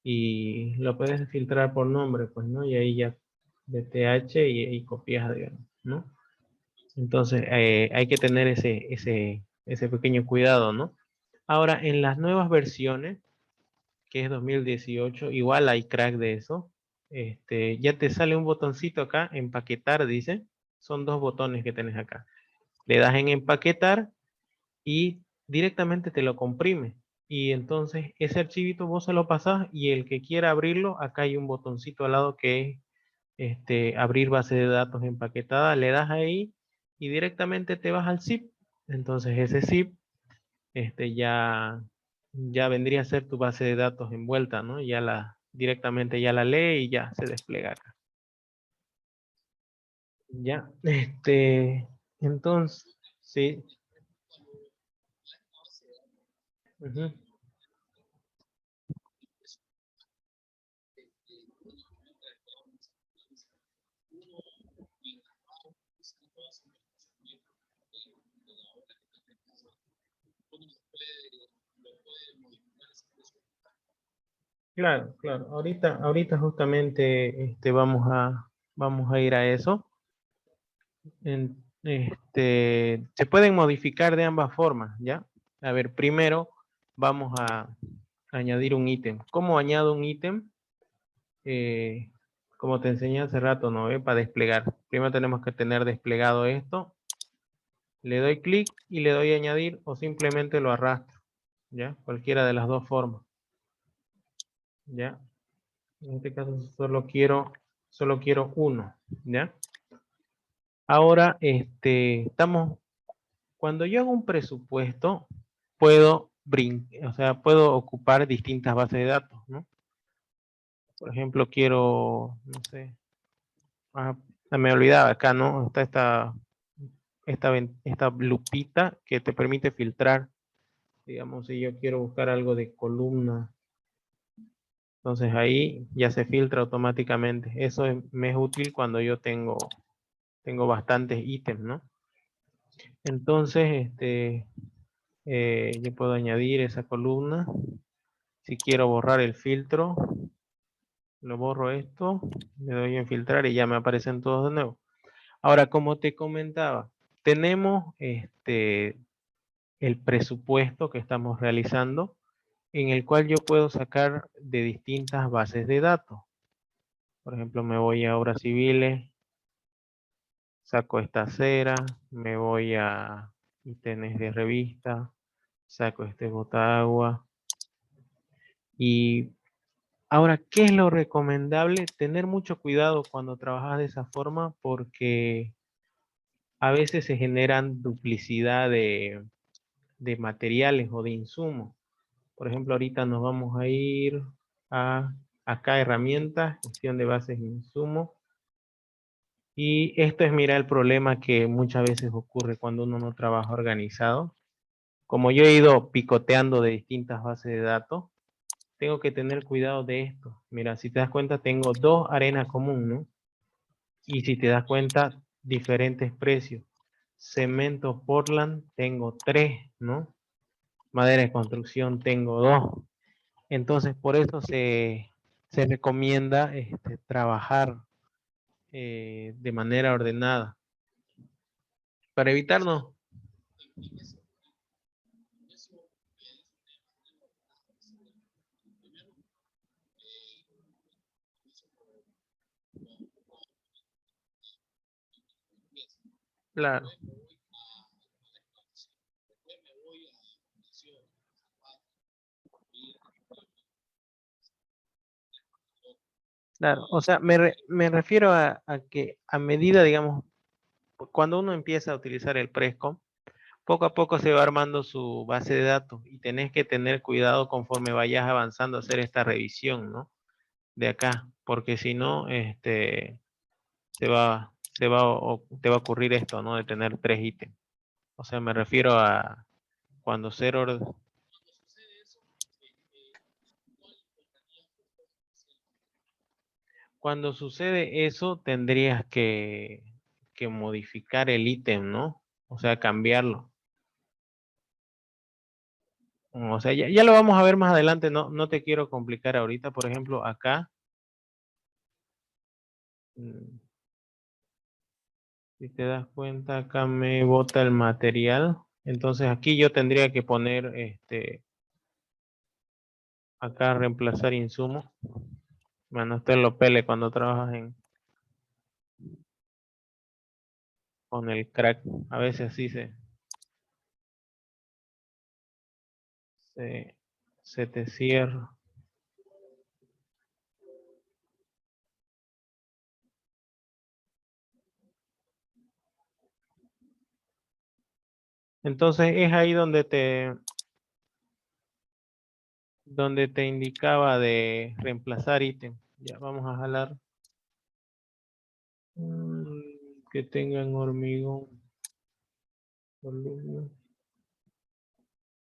y lo puedes filtrar por nombre, pues, ¿no? Y ahí ya de TH y copias, digamos, ¿no? Entonces hay que tener ese pequeño cuidado, ¿no? Ahora, en las nuevas versiones, que es 2018, igual hay crack de eso. Ya te sale un botoncito acá, empaquetar, dice. Son dos botones que tenés acá. Le das en empaquetar y directamente te lo comprime. Y entonces ese archivito vos se lo pasás, y el que quiera abrirlo, acá hay un botoncito al lado que es abrir base de datos empaquetada. Le das ahí y directamente te vas al zip. Entonces ese zip ya vendría a ser tu base de datos envuelta, ¿no? Directamente ya la lee y ya se despliega acá. Ya, entonces, sí. Ujú. Claro, claro. Ahorita justamente vamos a ir a eso. Se pueden modificar de ambas formas, ¿ya? A ver, primero vamos a añadir un ítem. ¿Cómo añado un ítem? Como te enseñé hace rato, ¿no? Para desplegar. Primero tenemos que tener desplegado esto. Le doy clic y le doy a añadir, o simplemente lo arrastro, ¿ya? Cualquiera de las dos formas, ¿ya? En este caso solo quiero uno, ¿ya? Ahora, cuando yo hago un presupuesto, puedo puedo ocupar distintas bases de datos, ¿no? Por ejemplo, quiero, no sé, me olvidaba acá, ¿no? Está esta lupita que te permite filtrar. Digamos, si yo quiero buscar algo de columna, entonces ahí ya se filtra automáticamente. Eso me es útil cuando yo tengo bastantes ítems, ¿no? Entonces, yo puedo añadir esa columna. Si quiero borrar el filtro, lo borro esto, le doy en filtrar y ya me aparecen todos de nuevo. Ahora, como te comentaba, tenemos el presupuesto que estamos realizando, en el cual yo puedo sacar de distintas bases de datos. Por ejemplo, me voy a obras civiles, saco esta acera, me voy a ítems de revista, saco este botagua. Y ahora, ¿qué es lo recomendable? Tener mucho cuidado cuando trabajas de esa forma, porque a veces se generan duplicidad de materiales o de insumos. Por ejemplo, ahorita nos vamos a ir a acá herramientas, gestión de bases e insumos. Y esto es, mira, el problema que muchas veces ocurre cuando uno no trabaja organizado. Como yo he ido picoteando de distintas bases de datos, tengo que tener cuidado de esto. Mira, si te das cuenta, tengo 2 arenas comunes, ¿no? Y si te das cuenta, diferentes precios. Cemento Portland tengo 3, ¿no? Madera de construcción tengo 2. Entonces, por eso se recomienda trabajar de manera ordenada. Para evitarnos. Claro. Claro, o sea, me refiero a que a medida, digamos, cuando uno empieza a utilizar el Prescom, poco a poco se va armando su base de datos y tenés que tener cuidado conforme vayas avanzando a hacer esta revisión, ¿no? De acá, porque si no, te va a ocurrir esto, ¿no? De tener 3 ítems. O sea, me refiero a cuando cuando sucede eso, tendrías que modificar el ítem, ¿no? O sea, cambiarlo. O sea, ya lo vamos a ver más adelante, no te quiero complicar ahorita. Por ejemplo, acá, si te das cuenta, acá me bota el material. Entonces aquí yo tendría que poner, acá reemplazar insumo. Bueno, usted lo pele cuando trabajas con el crack. A veces así se te cierra. Entonces es ahí donde te indicaba de reemplazar ítem. Ya vamos a jalar que tengan hormigón. Columna.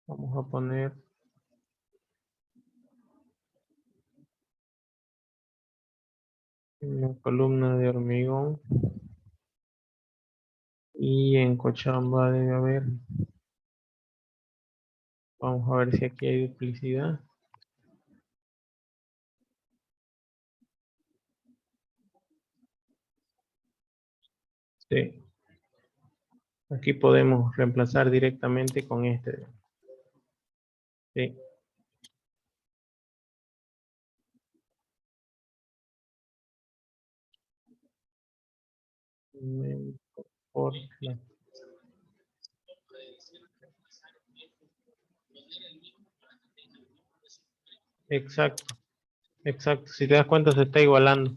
Vamos a poner una columna de hormigón. Y en Cochamba debe haber. Vamos a ver si aquí hay duplicidad. Sí. Aquí podemos reemplazar directamente con este. Sí. Portland. Exacto. Exacto. Si te das cuenta se está igualando.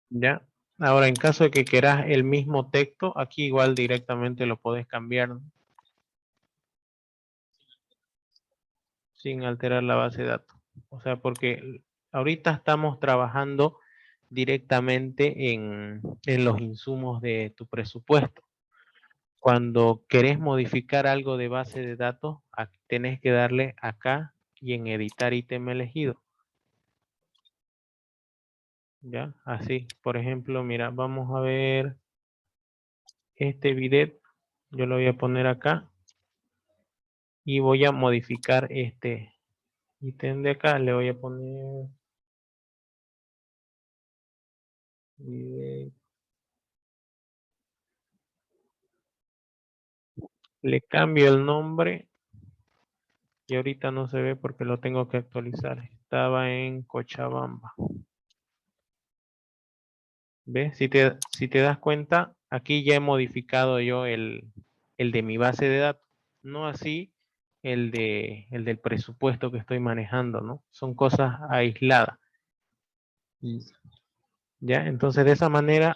Ya. Ahora, en caso de que quieras el mismo texto, aquí igual directamente lo podés cambiar, ¿no? Sin alterar la base de datos. O sea, porque ahorita estamos trabajando directamente en los insumos de tu presupuesto. Cuando querés modificar algo de base de datos, tenés que darle acá y en editar ítem elegido. ¿Ya? Así, por ejemplo, mira, vamos a ver este bidet. Yo lo voy a poner acá. Y voy a modificar este ítem de acá. Le voy a poner bidet. Le cambio el nombre. Y ahorita no se ve porque lo tengo que actualizar. Estaba en Cochabamba. ¿Ves? Si te das cuenta, aquí ya he modificado yo el de mi base de datos. No así el del presupuesto que estoy manejando, ¿no? Son cosas aisladas. ¿Ya? Entonces de esa manera...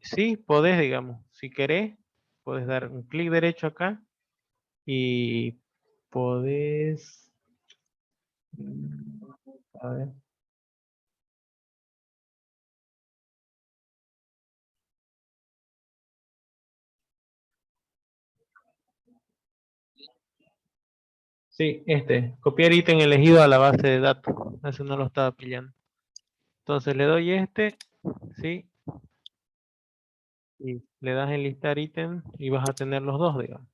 sí, podés, digamos, si querés, podés dar un clic derecho acá y podés... A ver. Sí, copiar ítem elegido a la base de datos. Eso no lo estaba pillando. Entonces le doy sí, y le das en listar ítem y vas a tener los dos, digamos.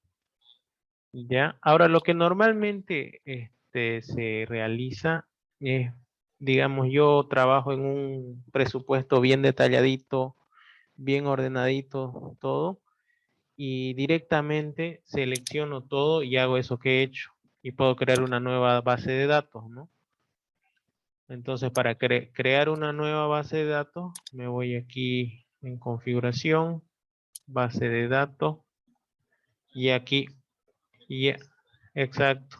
Ya, ahora lo que normalmente se realiza es, digamos, yo trabajo en un presupuesto bien detalladito, bien ordenadito, todo, y directamente selecciono todo y hago eso que he hecho. Y puedo crear una nueva base de datos, ¿no? Entonces, para crear una nueva base de datos, me voy aquí en configuración, base de datos, y aquí, exacto,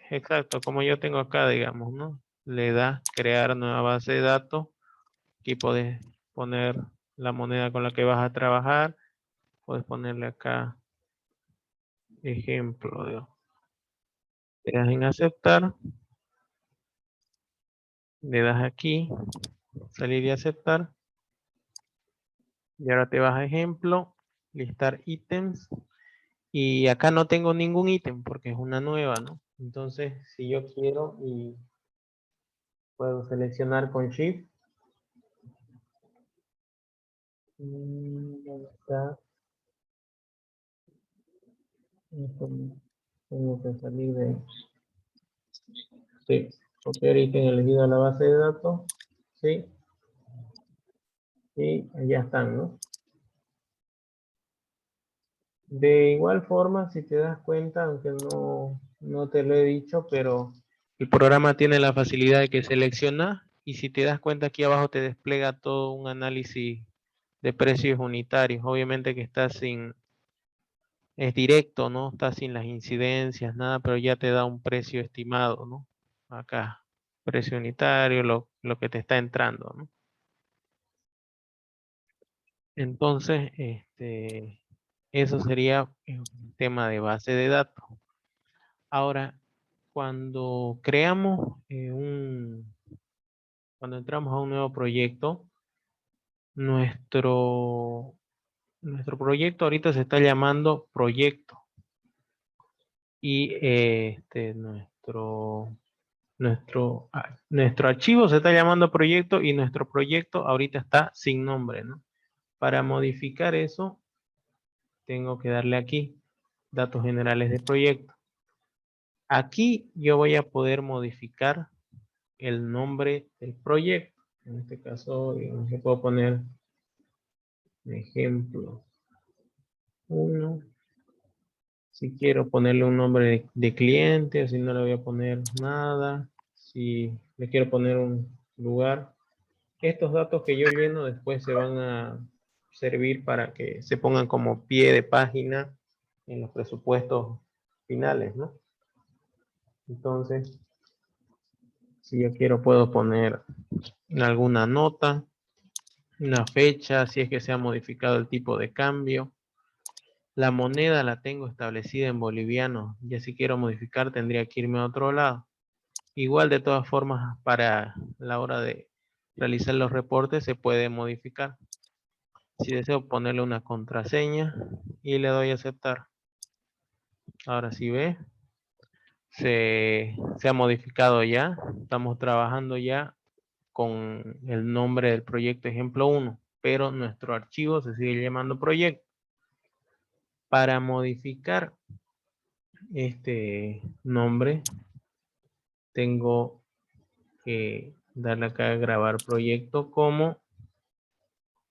exacto, como yo tengo acá, digamos, ¿no? Le das crear nueva base de datos, aquí puedes poner la moneda con la que vas a trabajar, puedes ponerle acá ejemplo, digamos. Le das en aceptar, le das aquí, salir y aceptar, y ahora te vas a ejemplo, listar ítems, y acá no tengo ningún ítem porque es una nueva, ¿no? Entonces, si yo quiero y puedo seleccionar con Shift. ¿Dónde está? Tengo que salir de... Sí, copiar ítem elegido a la base de datos. Sí. Y ya están, ¿no? De igual forma, si te das cuenta, aunque no te lo he dicho, pero el programa tiene la facilidad de que selecciona y si te das cuenta aquí abajo te despliega todo un análisis de precios unitarios. Obviamente que está es directo, ¿no? Está sin las incidencias, nada, pero ya te da un precio estimado, ¿no? Acá, precio unitario, lo que te está entrando, ¿no? Entonces, eso sería el tema de base de datos. Ahora, cuando creamos cuando entramos a un nuevo proyecto, nuestro proyecto ahorita se está llamando proyecto. Y nuestro archivo se está llamando proyecto y nuestro proyecto ahorita está sin nombre, ¿no? Para modificar eso, tengo que darle aquí, datos generales de proyecto. Aquí yo voy a poder modificar el nombre del proyecto. En este caso, yo puedo poner ejemplo 1. Si quiero ponerle un nombre de cliente, o si no le voy a poner nada. Si le quiero poner un lugar. Estos datos que yo lleno después se van a servir para que se pongan como pie de página en los presupuestos finales, ¿no? Entonces, si yo quiero, puedo poner alguna nota, una fecha, si es que se ha modificado el tipo de cambio. La moneda la tengo establecida en boliviano. Ya si quiero modificar, tendría que irme a otro lado. Igual, de todas formas, para la hora de realizar los reportes se puede modificar. Si deseo ponerle una contraseña y le doy a aceptar. Ahora sí ve, se ha modificado ya. Estamos trabajando ya con el nombre del proyecto ejemplo 1, pero nuestro archivo se sigue llamando proyecto. Para modificar este nombre, tengo que darle acá a grabar proyecto como,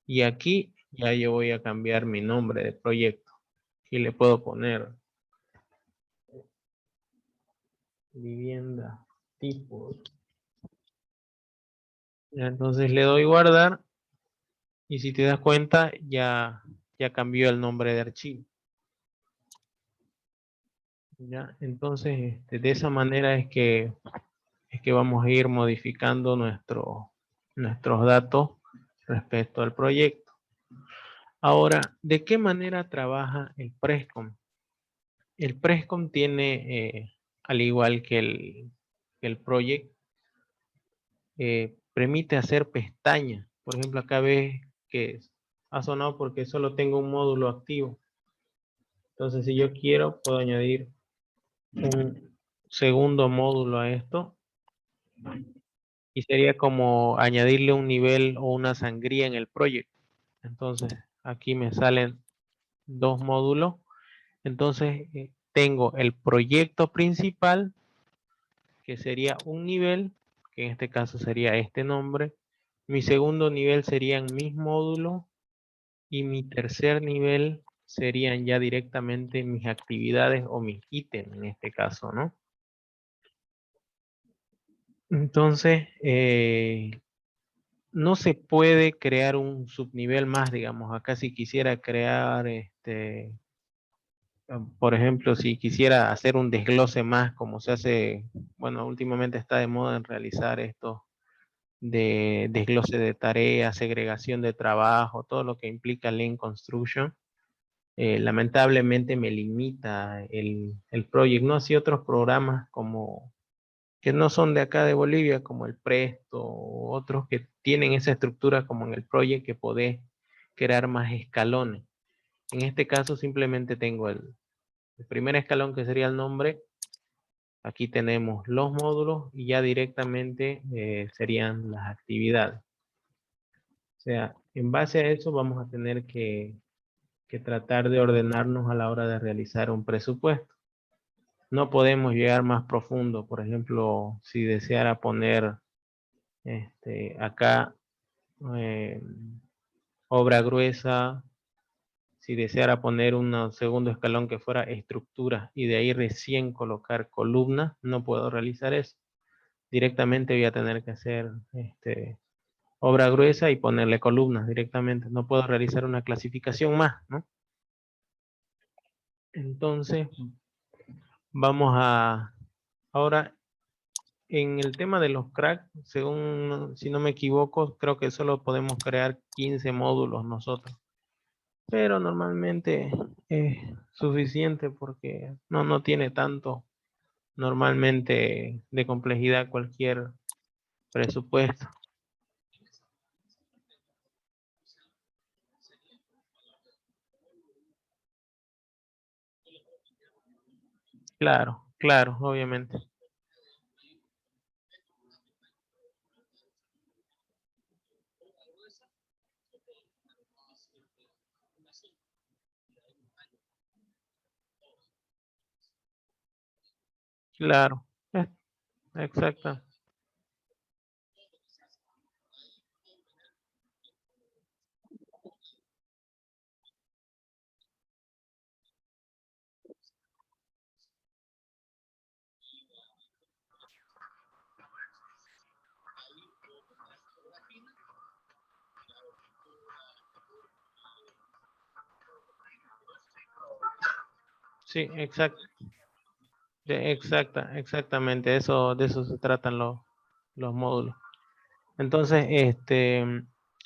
y aquí ya yo voy a cambiar mi nombre de proyecto y le puedo poner vivienda tipos. Entonces le doy guardar y si te das cuenta ya cambió el nombre de archivo. ¿Ya? Entonces de esa manera es que vamos a ir modificando nuestros datos respecto al proyecto. Ahora, ¿de qué manera trabaja el Prescom? El Prescom tiene, al igual que el Project, permite hacer pestañas. Por ejemplo, acá ves que ha sonado porque solo tengo un módulo activo. Entonces, si yo quiero, puedo añadir un segundo módulo a esto. Y sería como añadirle un nivel o una sangría en el proyecto. Entonces, aquí me salen 2 módulos. Entonces, tengo el proyecto principal, que sería un nivel, que en este caso sería este nombre. Mi segundo nivel serían mis módulos. Y mi tercer nivel serían ya directamente mis actividades o mis ítems en este caso, ¿no? Entonces, no se puede crear un subnivel más, digamos. Acá si quisiera crear, por ejemplo, si quisiera hacer un desglose más, como se hace, bueno, últimamente está de moda en realizar esto de desglose de tareas, segregación de trabajo, todo lo que implica Lean Construction. Lamentablemente me limita el Project, ¿no? Así otros programas como que no son de acá de Bolivia, como el Presto, o otros que tienen esa estructura como en el Project, que podés crear más escalones. En este caso simplemente tengo el primer escalón, que sería el nombre. Aquí tenemos los módulos y ya directamente serían las actividades. O sea, en base a eso vamos a tener que tratar de ordenarnos a la hora de realizar un presupuesto. No podemos llegar más profundo. Por ejemplo, si deseara poner acá obra gruesa, si deseara poner un segundo escalón que fuera estructura y de ahí recién colocar columnas, no puedo realizar eso. Directamente voy a tener que hacer obra gruesa y ponerle columnas directamente. No puedo realizar una clasificación más, ¿no? Entonces, vamos a ahora en el tema de los cracks, según, si no me equivoco, creo que solo podemos crear 15 módulos nosotros. Pero normalmente es suficiente porque no tiene tanto normalmente de complejidad cualquier presupuesto. Claro, claro, obviamente. Claro, exacto. Sí, exacto. Exactamente. Eso, de eso se tratan los módulos. Entonces,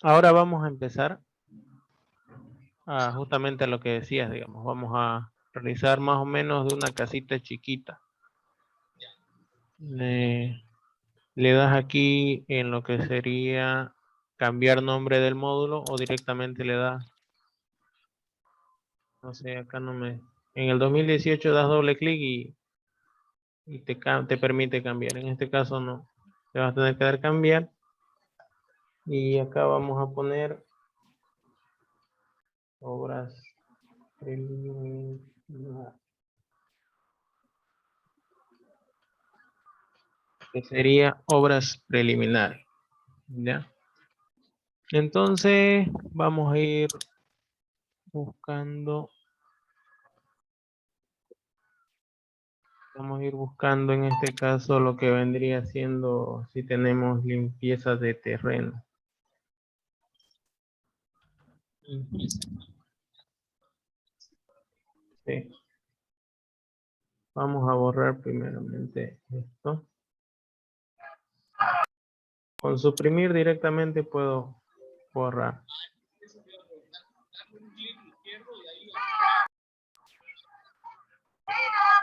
ahora vamos a empezar justamente a lo que decías, digamos. Vamos a realizar más o menos de una casita chiquita. Le das aquí en lo que sería cambiar nombre del módulo o directamente le das, no sé, acá no me... En el 2018 das doble clic y te permite cambiar. En este caso no. Te vas a tener que dar cambiar. Y acá vamos a poner obras preliminares. Que sería obras preliminares. ¿Ya? Entonces vamos a ir buscando. Vamos a ir buscando en este caso lo que vendría siendo si tenemos limpieza de terreno. Sí. Vamos a borrar primeramente esto. Con suprimir directamente puedo borrar.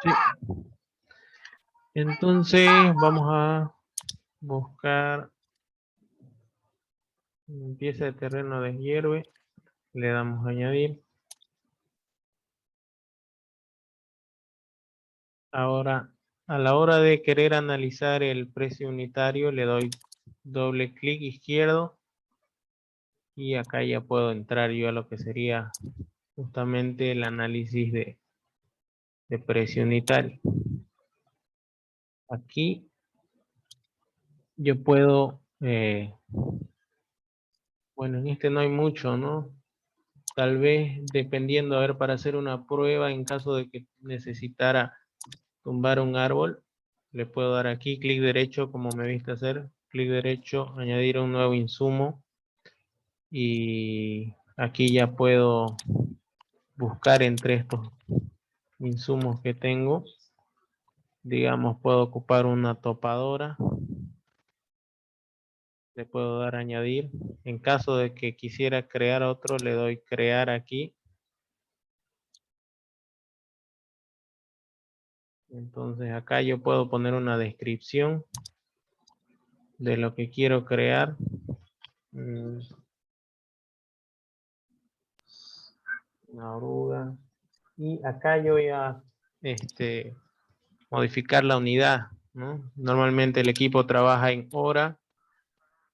Sí. Entonces vamos a buscar limpieza de terreno de hierve. Le damos a añadir. Ahora, a la hora de querer analizar el precio unitario, le doy doble clic izquierdo. Y acá ya puedo entrar yo a lo que sería justamente el análisis de precio unitario. Aquí yo puedo, bueno, en este no hay mucho, ¿no? Tal vez dependiendo, a ver, para hacer una prueba en caso de que necesitara tumbar un árbol, le puedo dar aquí clic derecho como me viste hacer, clic derecho, añadir un nuevo insumo y aquí ya puedo buscar entre estos insumos que tengo. Digamos, puedo ocupar una topadora. Le puedo dar a añadir. En caso de que quisiera crear otro, le doy crear aquí. Entonces acá yo puedo poner una descripción de lo que quiero crear. Una oruga. Y acá yo voy a modificar la unidad, ¿no? Normalmente el equipo trabaja en hora.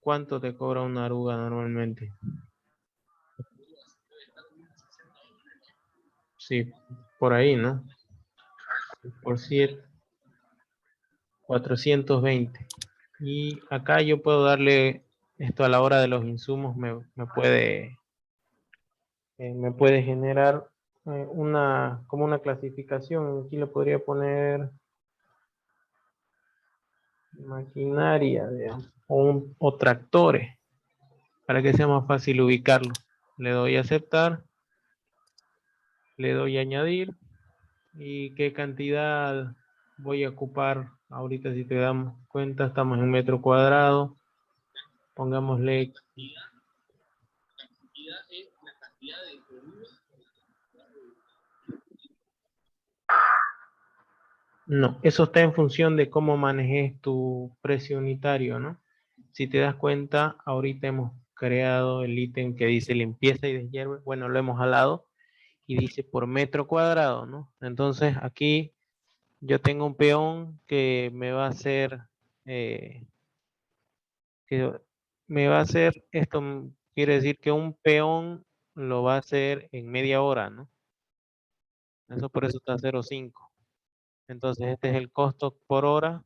¿Cuánto te cobra una oruga normalmente? Sí, por ahí, ¿no? Por 7, 420. Y acá yo puedo darle esto a la hora de los insumos, me puede generar como una clasificación. Aquí le podría poner maquinaria, digamos, o tractores, para que sea más fácil ubicarlo. Le doy a aceptar, le doy a añadir, y qué cantidad voy a ocupar. Ahorita si te damos cuenta, estamos en metro cuadrado. Pongámosle. No, eso está en función de cómo manejes tu precio unitario, ¿no? Si te das cuenta, ahorita hemos creado el ítem que dice limpieza y deshierve. Bueno, lo hemos jalado y dice por metro cuadrado, ¿no? Entonces aquí yo tengo un peón que me va a hacer, esto quiere decir que un peón lo va a hacer en media hora, ¿no? Eso por eso está 0.5. Entonces este es el costo por hora.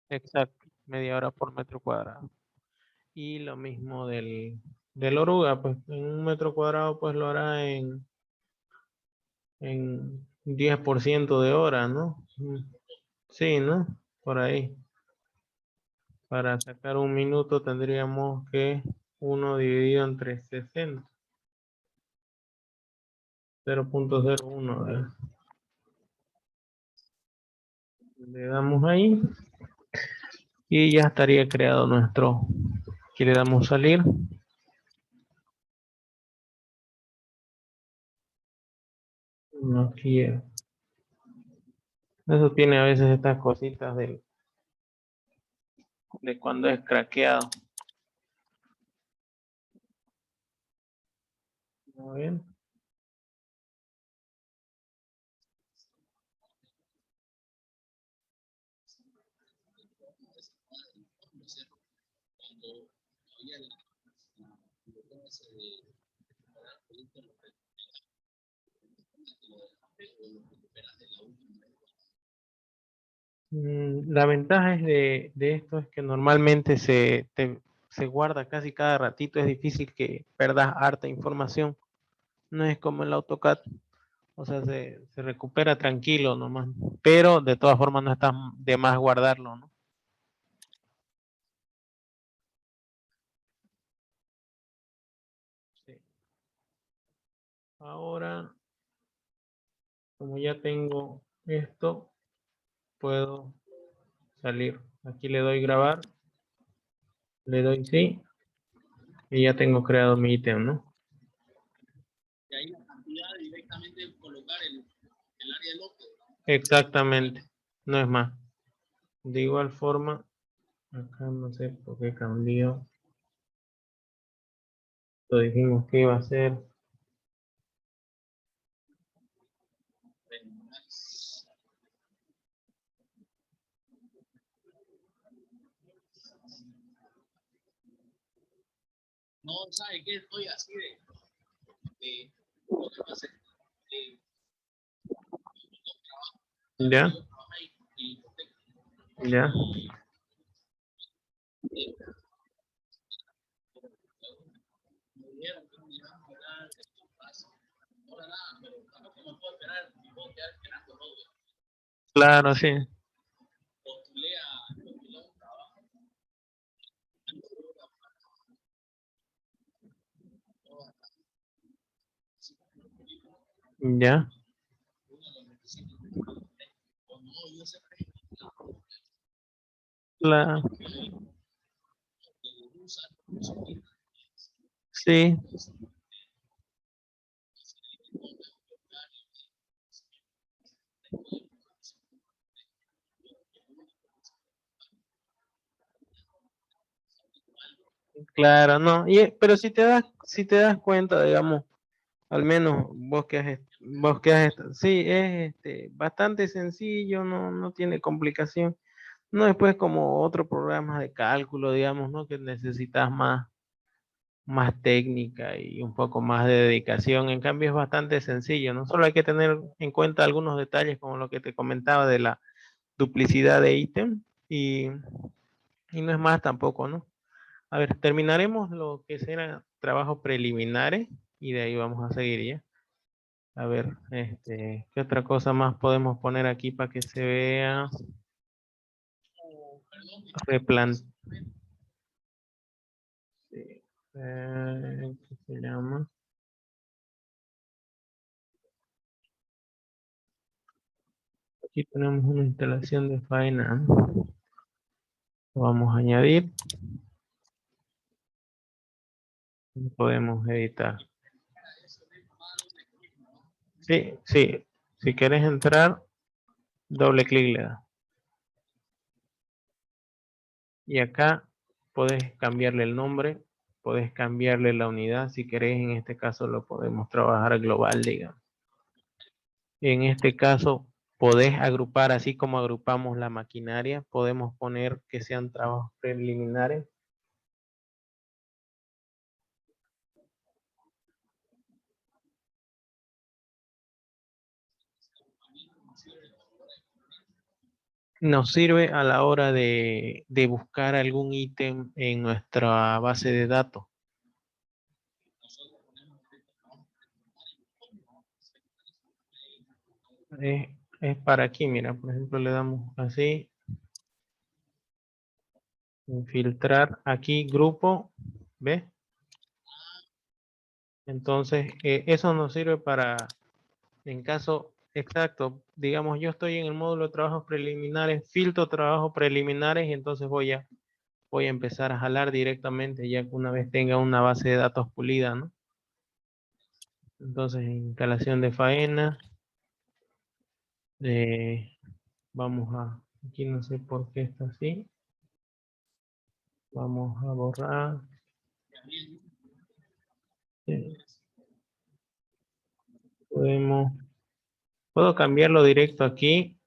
Exacto, media hora por metro cuadrado. Y lo mismo del oruga, pues en un metro cuadrado pues lo hará en 10% de hora, ¿no? Sí, ¿no? Por ahí. Para sacar un minuto tendríamos que 1 dividido entre 60. 0.01. Le damos ahí. Y ya estaría creado nuestro. Aquí le damos salir. No quiero. Eso tiene a veces estas cositas de cuando es craqueado. Muy bien. La ventaja es de esto es que normalmente se guarda casi cada ratito. Es difícil que perdas harta información. No es como el AutoCAD. O sea, se recupera tranquilo nomás. Pero de todas formas no está de más guardarlo, ¿no? Sí. Ahora, como ya tengo esto, puedo salir. Aquí le doy grabar. Le doy sí. Y ya tengo creado mi ítem, ¿no? Y ahí la cantidad directamente colocar el área de lote. Exactamente. No es más. De igual forma, acá no sé por qué cambió. Lo dijimos que iba a ser. No, ¿sabe qué? Estoy así de lo que pasa es que Ya. Ya. Claro, sí. Ya. La... Sí. Claro, no. Pero si te das cuenta, digamos, al menos vos que has sí, es bastante sencillo, no tiene complicación. No es pues como otro programa de cálculo, digamos, ¿no? Que necesitas más técnica y un poco más de dedicación. En cambio es bastante sencillo, ¿no? Solo hay que tener en cuenta algunos detalles como lo que te comentaba de la duplicidad de ítem y no es más tampoco, ¿no? A ver, terminaremos lo que serán trabajos preliminares y de ahí vamos a seguir ya. A ver, ¿qué otra cosa más podemos poner aquí para que se vea? ¿Qué se llama? Aquí tenemos una instalación de faena. Lo vamos a añadir. Podemos editar. Sí, sí. Si quieres entrar, doble clic le das. Y acá puedes cambiarle el nombre, puedes cambiarle la unidad. Si querés, en este caso lo podemos trabajar global, digamos. En este caso, podés agrupar, así como agrupamos la maquinaria, podemos poner que sean trabajos preliminares. Nos sirve a la hora de buscar algún ítem en nuestra base de datos. Es para aquí, mira, por ejemplo, le damos así. Filtrar aquí, grupo, ¿ves? Entonces, eso nos sirve para En caso exacto, digamos, yo estoy en el módulo de trabajos preliminares, filtro trabajos preliminares y entonces voy a empezar a jalar directamente ya que una vez tenga una base de datos pulida, ¿no? Entonces, instalación de faena. Vamos a, aquí no sé por qué está así. Vamos a borrar. Sí. Puedo cambiarlo directo aquí.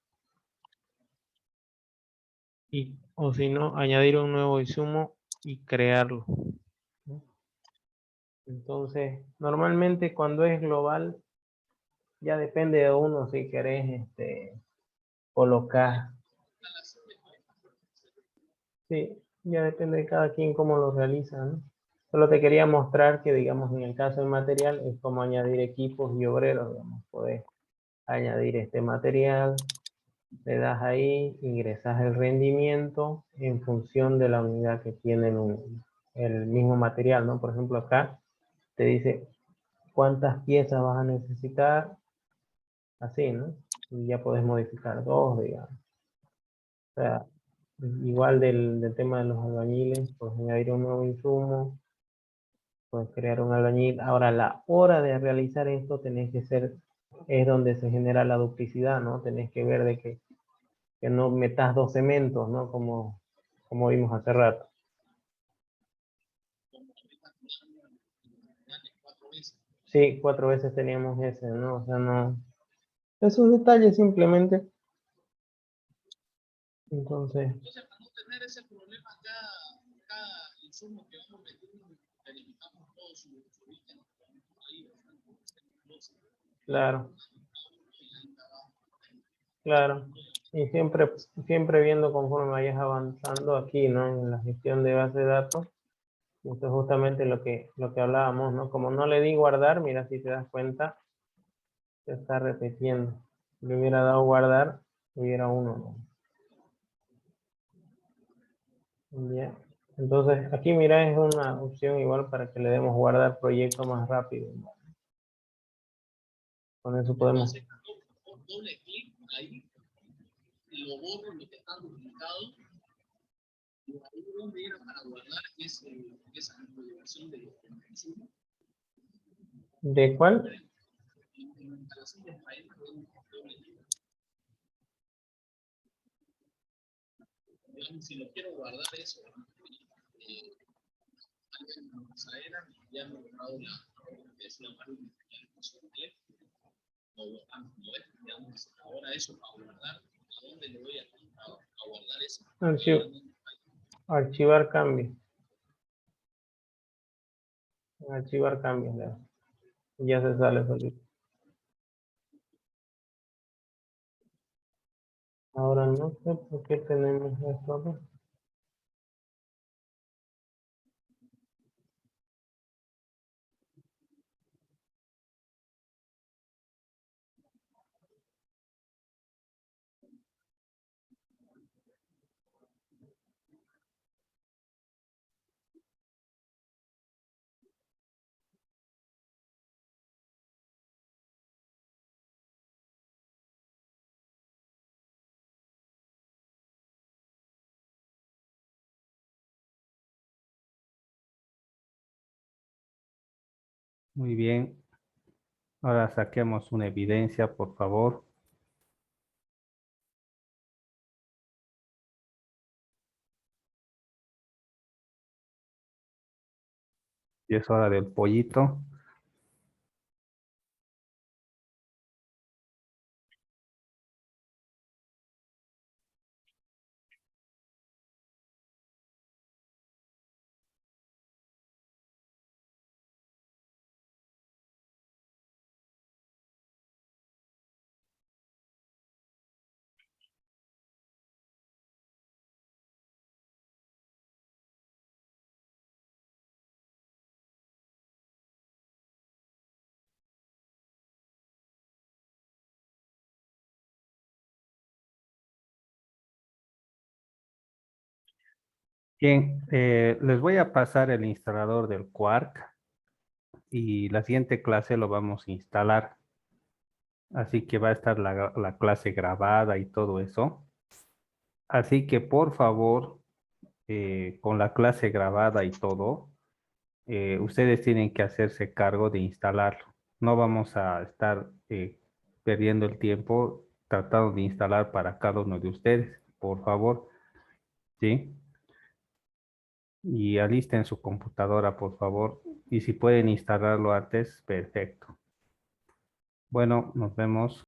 O si no, añadir un nuevo insumo y crearlo. Entonces, normalmente cuando es global, ya depende de uno si querés colocar. Sí, ya depende de cada quien cómo lo realiza, ¿no? Solo te quería mostrar que, digamos, en el caso del material, es como añadir equipos y obreros, digamos, podés añadir este material, le das ahí, ingresas el rendimiento en función de la unidad que tiene el mismo material, ¿no? Por ejemplo, acá te dice cuántas piezas vas a necesitar, así, ¿no? Y ya podés modificar dos, digamos. O sea, igual del tema de los albañiles, puedes añadir un nuevo insumo, puedes crear un albañil. Ahora, la hora de realizar esto tenés que ser, es donde se genera la duplicidad, ¿no? Tenés que ver de que no metas dos cementos, ¿no? Como vimos hace rato. Sí, 4 veces teníamos ese, ¿no? O sea, no. Esos detalles simplemente. Entonces. Entonces, para no tener ese problema, cada insumo que vamos metiendo, verificamos todo su ítem. Claro. Claro. Y siempre viendo conforme vayas avanzando aquí, ¿no? En la gestión de base de datos. Esto es justamente lo que hablábamos, ¿no? Como no le di guardar, mira si te das cuenta, se está repitiendo. Si le hubiera dado guardar, hubiera uno, ¿no? Bien. Entonces, aquí mira, es una opción igual para que le demos guardar proyecto más rápido, ¿no? Con eso podemos. Doble clic ahí, lo borro lo que está duplicado. Y ahí donde era para guardar esa configuración de insumo. ¿De cuál? Si lo quiero guardar eso, ya me he borrado la marca ahora eso para guardar, ¿a dónde le voy a guardar eso? Archivar cambios. Archivar cambios, ¿no? Ya se sale solito. Ahora no sé por qué tenemos esto, ¿no? Muy bien. Ahora saquemos una evidencia, por favor. Y es hora del pollito. Bien, les voy a pasar el instalador del Quark y la siguiente clase lo vamos a instalar. Así que va a estar la clase grabada y todo eso. Así que por favor, con la clase grabada y todo, ustedes tienen que hacerse cargo de instalarlo. No vamos a estar perdiendo el tiempo tratando de instalar para cada uno de ustedes, por favor, ¿sí? Y alisten su computadora, por favor. Y si pueden instalarlo antes, perfecto. Bueno, nos vemos.